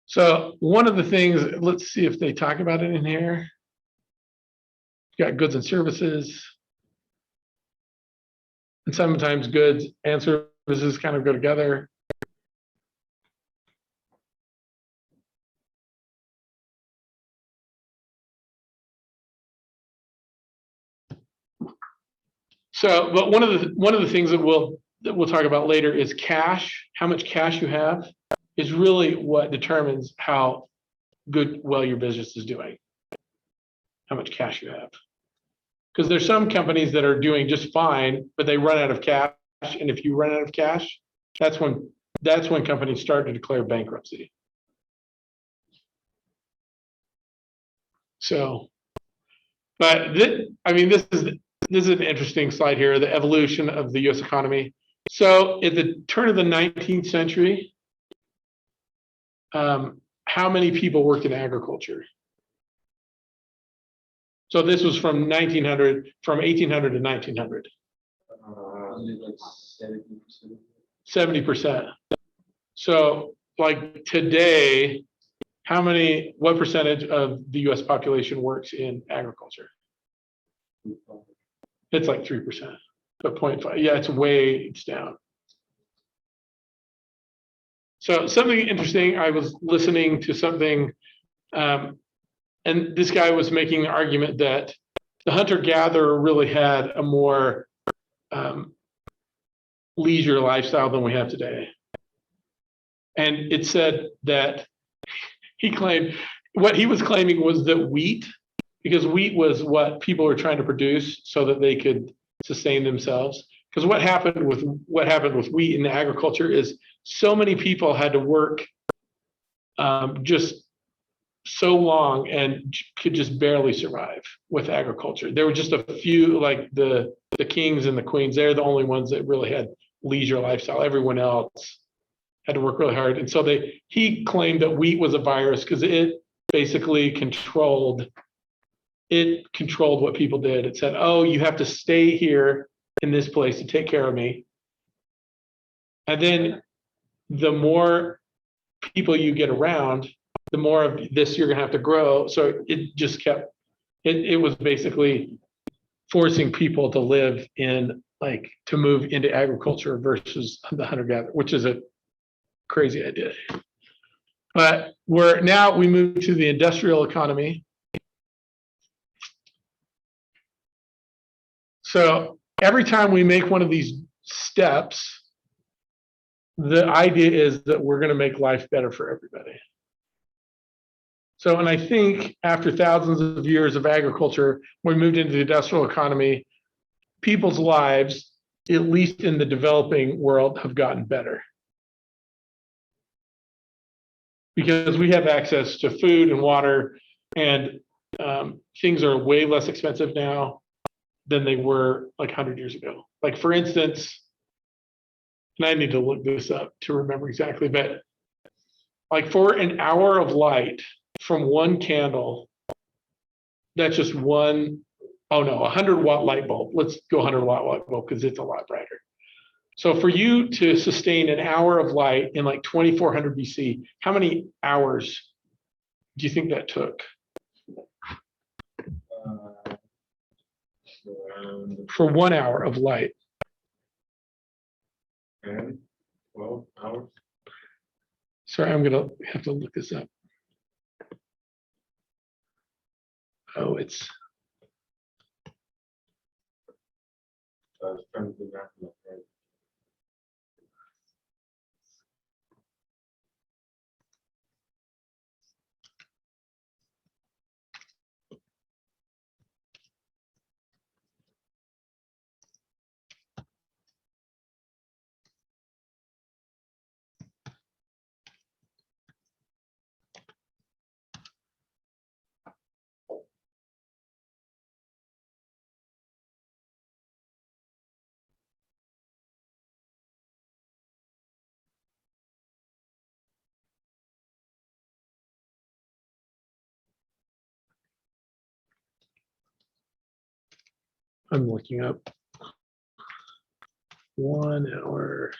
So one of the things, let's see if they talk about it in here. Got goods and services. And sometimes goods and services kind of go together. So, but one of the things that we'll talk about later is cash. How much cash you have is really what determines how well your business is doing. How much cash you have. Because there's some companies that are doing just fine, but they run out of cash. And if you run out of cash, that's when companies start to declare bankruptcy. So, but this is an interesting slide here, the evolution of the US economy. So at the turn of the 19th century, how many people worked in agriculture? So this was from 1800 to 1900. 70%. So like today, what percentage of the US population works in agriculture? It's like 3%, but 0.5. Yeah, it's down. So something interesting, I was listening to something, and this guy was making the argument that the hunter-gatherer really had a more leisure lifestyle than we have today. And it said that what he was claiming was that wheat, because wheat was what people were trying to produce so that they could sustain themselves. Because what happened with wheat in agriculture is so many people had to work just so long and could just barely survive with agriculture. There were just a few, like the kings and the queens. They're the only ones that really had leisure lifestyle. Everyone else had to work really hard. And so he claimed that wheat was a virus because it basically controlled what people did. It said, oh, you have to stay here in this place to take care of me. And then the more people you get around, the more of this you're gonna have to grow. So it just kept, it was basically forcing people to live to move into agriculture versus the hunter-gatherer, which is a crazy idea. But we move to the industrial economy. So every time we make one of these steps, the idea is that we're going to make life better for everybody. So, and I think after thousands of years of agriculture, we moved into the industrial economy, people's lives, at least in the developing world, have gotten better. Because we have access to food and water, and things are way less expensive now than they were like 100 years ago. Like, for instance, and I need to look this up to remember exactly, but like for an hour of light from one candle, that's just one, oh no, 100-watt light bulb. Let's go 100-watt light bulb because it's a lot brighter. So for you to sustain an hour of light in like 2400 BC, how many hours do you think that took? For 1 hour of light. 10, 12 hours. Sorry, I'm gonna have to look this up. Oh, it's, I was trying to do that. Right. I'm looking up 1 hour.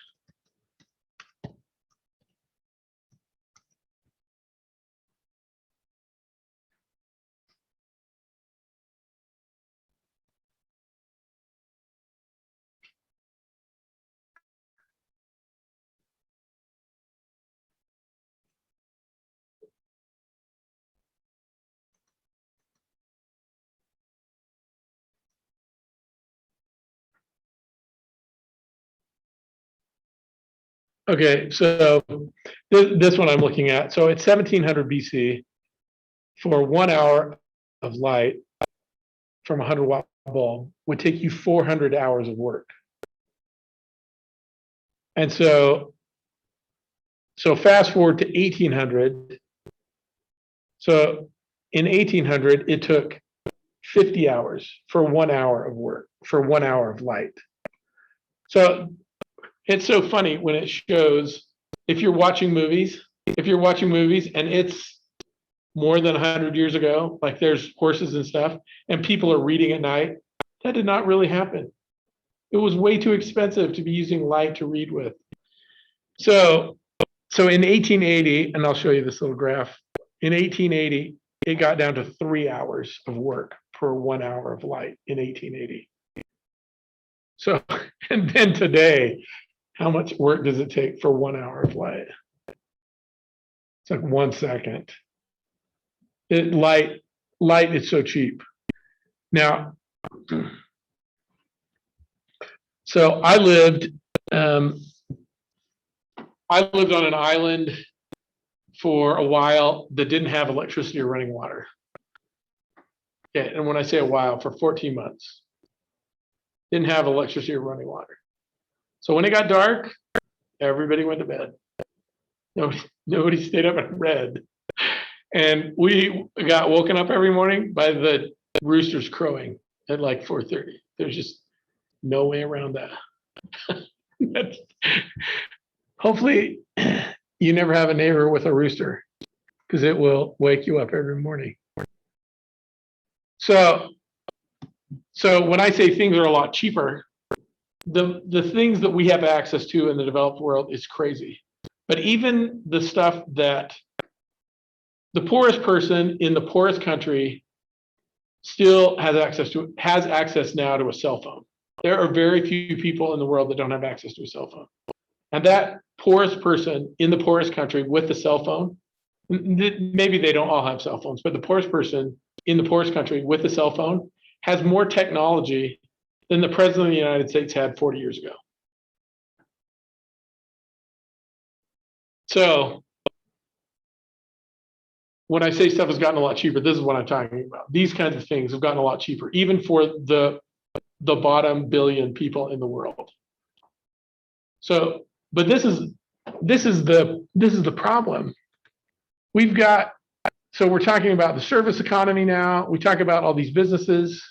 Okay, so this one I'm looking at. So it's 1700 BC for 1 hour of light from a 100-watt bulb would take you 400 hours of work. And so fast forward to 1800. So in 1800, it took 50 hours for 1 hour of work, for 1 hour of light. So it's so funny when it shows, if you're watching movies and it's more than 100 years ago, like there's horses and stuff, and people are reading at night, that did not really happen. It was way too expensive to be using light to read with. So in 1880, and I'll show you this little graph, in 1880, it got down to 3 hours of work per 1 hour of light in 1880. So, and then today, how much work does it take for 1 hour of light? It's like 1 second. Light is so cheap. Now, so I lived on an island for a while that didn't have electricity or running water. Okay, and when I say a while, for 14 months, didn't have electricity or running water. So when it got dark, everybody went to bed. Nobody stayed up and read. And we got woken up every morning by the roosters crowing at like 4:30. There's just no way around that. Hopefully you never have a neighbor with a rooster, because it will wake you up every morning. So when I say things are a lot cheaper, the things that we have access to in the developed world is crazy. But even the stuff that the poorest person in the poorest country still has access now to a cell phone. There are very few people in the world that don't have access to a cell phone. And that poorest person in the poorest country with the cell phone, maybe they don't all have cell phones, but the poorest person in the poorest country with the cell phone has more technology than the president of the United States had 40 years ago. So when I say stuff has gotten a lot cheaper, this is what I'm talking about. These kinds of things have gotten a lot cheaper, even for the bottom billion people in the world. So, but this is the problem. We've got, so we're talking about the service economy now. We talk about all these businesses.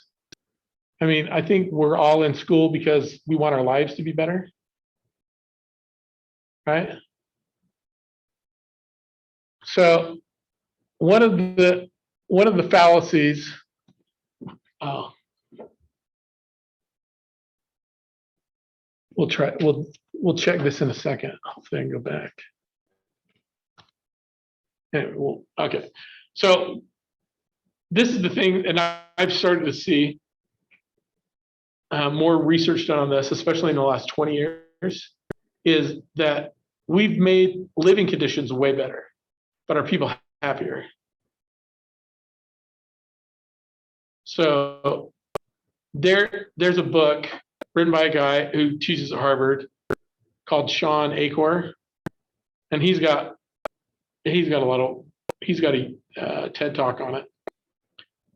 I mean, I think we're all in school because we want our lives to be better, right? So one of the fallacies, oh, we'll check this in a second. Hopefully I can go back. And okay. So this is the thing, and I've started to see more research done on this, especially in the last 20 years, is that we've made living conditions way better, but are people happier? So there's a book written by a guy who teaches at Harvard called Sean Achor, and he's got a TED talk on it.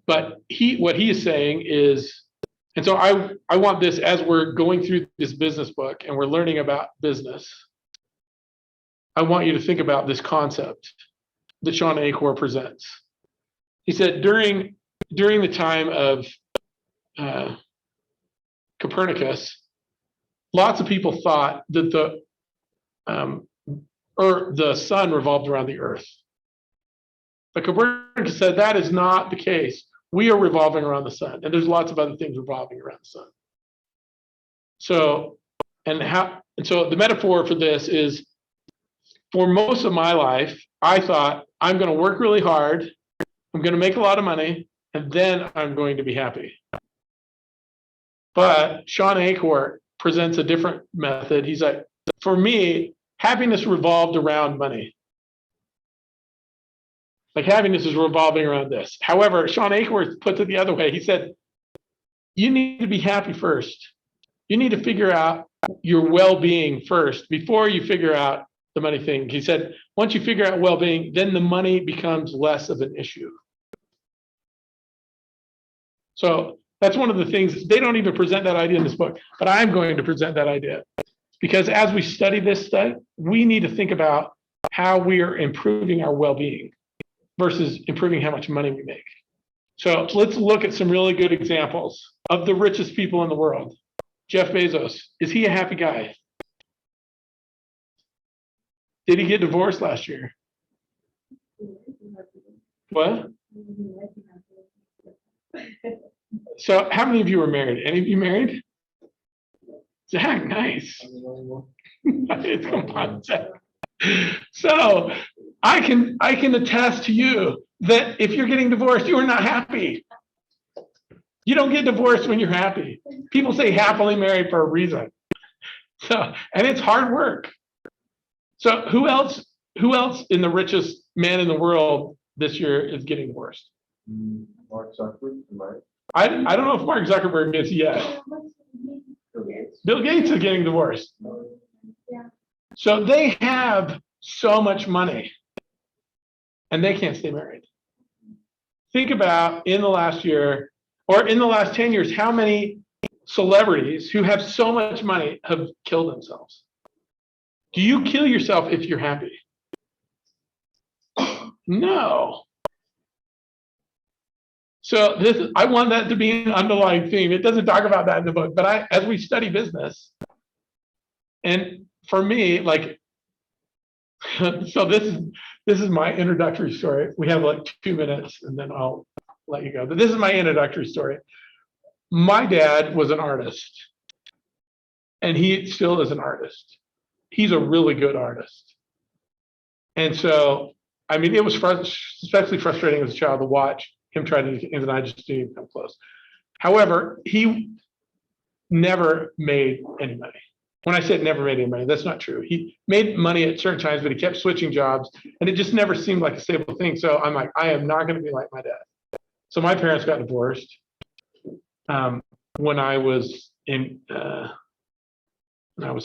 But what he is saying is, and so I want this, as we're going through this business book and we're learning about business, I want you to think about this concept that Sean Achor presents. He said during the time of Copernicus, lots of people thought that the sun revolved around the earth. But Copernicus said that is not the case. We are revolving around the sun, and there's lots of other things revolving around the sun. So, so the metaphor for this is, for most of my life, I thought I'm going to work really hard, I'm going to make a lot of money, and then I'm going to be happy. But Sean Achor presents a different method. He's like, for me, happiness revolved around money. Like, happiness is revolving around this. However, Sean Achor puts it the other way. He said, you need to be happy first. You need to figure out your well-being first before you figure out the money thing. He said, once you figure out well-being, then the money becomes less of an issue. So that's one of the things. They don't even present that idea in this book, but I'm going to present that idea. Because as we study this stuff, we need to think about how we are improving our well-being versus improving how much money we make. So let's look at some really good examples of the richest people in the world. Jeff Bezos, is he a happy guy? Did he get divorced last year? What? So how many of you were married? Any of you married? Zach, nice. Come on, Zach. So I can attest to you that if you're getting divorced, you are not happy. You don't get divorced when you're happy. People say happily married for a reason. So, and it's hard work. So who else in the richest man in the world this year is getting divorced? Mark Zuckerberg, right? I don't know if Mark Zuckerberg is yet. Bill Gates is getting divorced. Yeah. So they have so much money and they can't stay married. Think about in the last year or in the last 10 years, how many celebrities who have so much money have killed themselves. Do you kill yourself if you're happy? No. So I want that to be an underlying theme. It doesn't talk about that in the book, but as we study business, and for me, like, so this is my introductory story. We have like 2 minutes and then I'll let you go. But this is my introductory story. My dad was an artist and he still is an artist. He's a really good artist. And so, I mean, it was especially frustrating as a child to watch him try to do things and I just didn't even come close. However, he never made any money. When I said never made any money, that's not true. He made money at certain times, but he kept switching jobs and it just never seemed like a stable thing. So I'm like, I am not going to be like my dad. So my parents got divorced when I was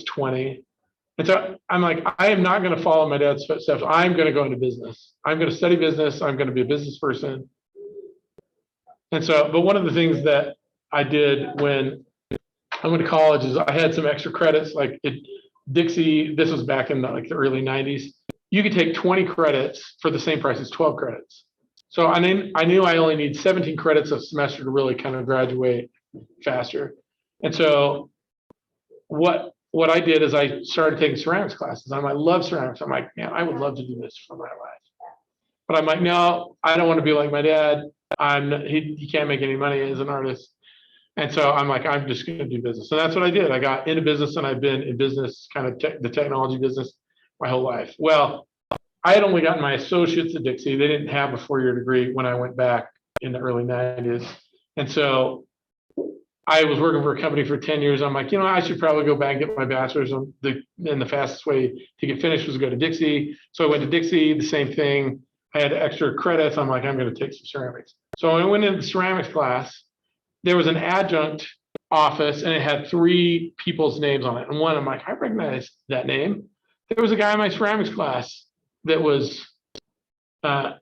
20. And so I'm like, I am not going to follow my dad's footsteps. I'm going to go into business. I'm going to study business. I'm going to be a business person. And so, but one of the things that I did when I went to college is I had some extra credits, like it, Dixie, this was back in the early 90s. You could take 20 credits for the same price as 12 credits. So I knew I only need 17 credits a semester to really kind of graduate faster. And so what I did is I started taking ceramics classes. I love ceramics. I'm like, man, I would love to do this for my life. But I'm like, no, I don't want to be like my dad. He can't make any money as an artist. And so I'm like, I'm just going to do business. And that's what I did. I got into business and I've been in business, kind of the technology business my whole life. Well, I had only gotten my associates at Dixie. They didn't have a 4-year degree when I went back in the early 90s. And so I was working for a company for 10 years. I'm like, I should probably go back and get my bachelor's. And the fastest way to get finished was to go to Dixie. So I went to Dixie, the same thing. I had extra credits. I'm like, I'm going to take some ceramics. So I went into the ceramics class. There was an adjunct office and it had 3 people's names on it. And one, I'm like, I recognize that name. There was a guy in my ceramics class that was, that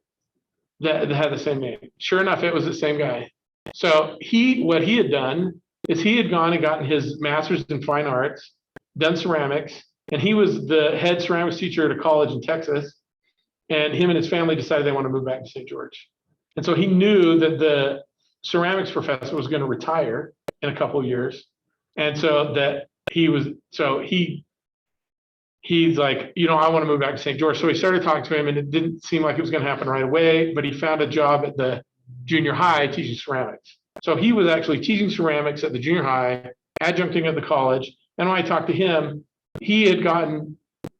had the same name. Sure enough, it was the same guy. So what he had done is he had gone and gotten his master's in fine arts, done ceramics, and he was the head ceramics teacher at a college in Texas. And him and his family decided they want to move back to St. George. And so he knew that the ceramics professor was going to retire in a couple of years. And so that he's like, I want to move back to St. George. So he started talking to him and it didn't seem like it was going to happen right away, but he found a job at the junior high teaching ceramics. So he was actually teaching ceramics at the junior high, adjuncting at the college. And when I talked to him, he had gotten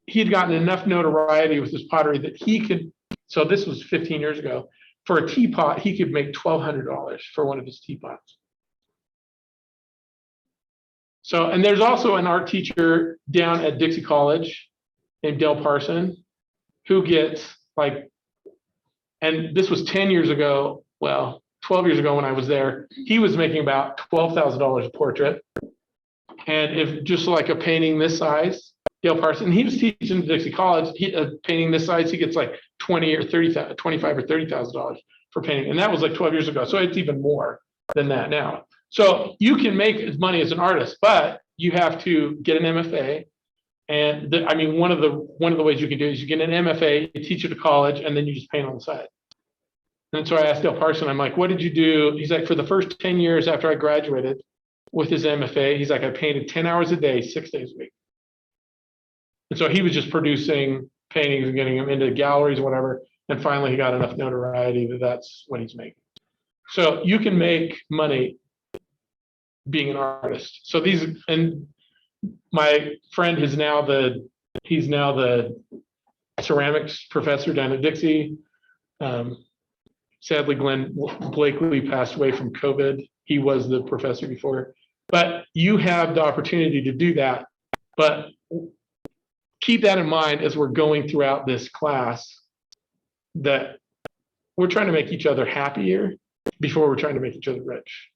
enough notoriety with his pottery that he could, so this was 15 years ago, for a teapot, he could make $1,200 for one of his teapots. So, and there's also an art teacher down at Dixie College named Dale Parson who gets and this was 10 years ago, well, 12 years ago when I was there, he was making about $12,000 a portrait. And if just like a painting this size, Dale Parson, he was teaching at Dixie College, painting this size, he gets like $25,000 or $30,000 for painting. And that was like 12 years ago. So it's even more than that now. So you can make money as an artist, but you have to get an MFA. And one of the ways you can do it is you get an MFA, you teach at a college, and then you just paint on the side. And so I asked Dale Parson, I'm like, what did you do? He's like, for the first 10 years after I graduated with his MFA, he's like, I painted 10 hours a day, 6 days a week. And so he was just producing paintings and getting them into galleries, whatever. And finally, he got enough notoriety that that's what he's making. So you can make money being an artist. So and my friend is he's now the ceramics professor down at Dixie. Sadly, Glenn Blakely passed away from COVID. He was the professor before. But you have the opportunity to do that. But keep that in mind as we're going throughout this class, that we're trying to make each other happier before we're trying to make each other rich.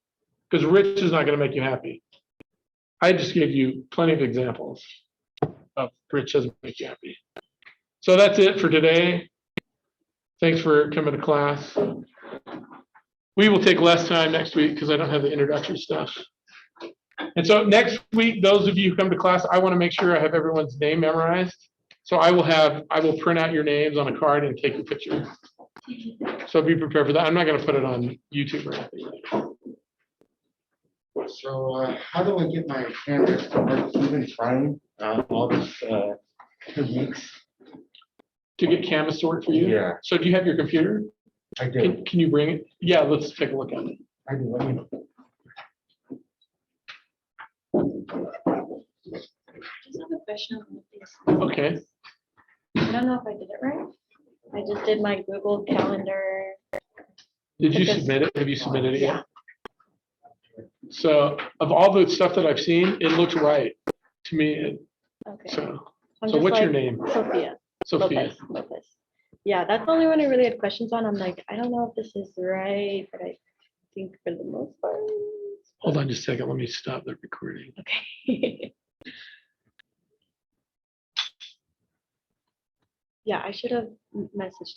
Because rich is not going to make you happy. I just gave you plenty of examples of rich doesn't make you happy. So that's it for today. Thanks for coming to class. We will take less time next week because I don't have the introductory stuff. And so next week, those of you who come to class, I want to make sure I have everyone's name memorized. So I will print out your names on a card and take a picture. So be prepared for that. I'm not going to put it on YouTube or anything. So how do I get my cameras to work even trying all these techniques? To get Canvas to work for you? Yeah. So do you have your computer? I do. Can you bring it? Yeah, let's take a look at it. I do. Let me know. I just have a question on this. Okay. I don't know if I did it right. I just did my Google Calendar. Did you Because- submit it? Have you submitted it Yeah. yet? So of all the stuff that I've seen, it looks right to me. Okay. So I'm so just what's your like, name? Sophia. Sophia. Lopez. Yeah, that's the only one I really had questions on. I'm like, I don't know if this is right, but I think for the most part. Hold on just a second. Let me stop the recording. Okay. Yeah, I should have messaged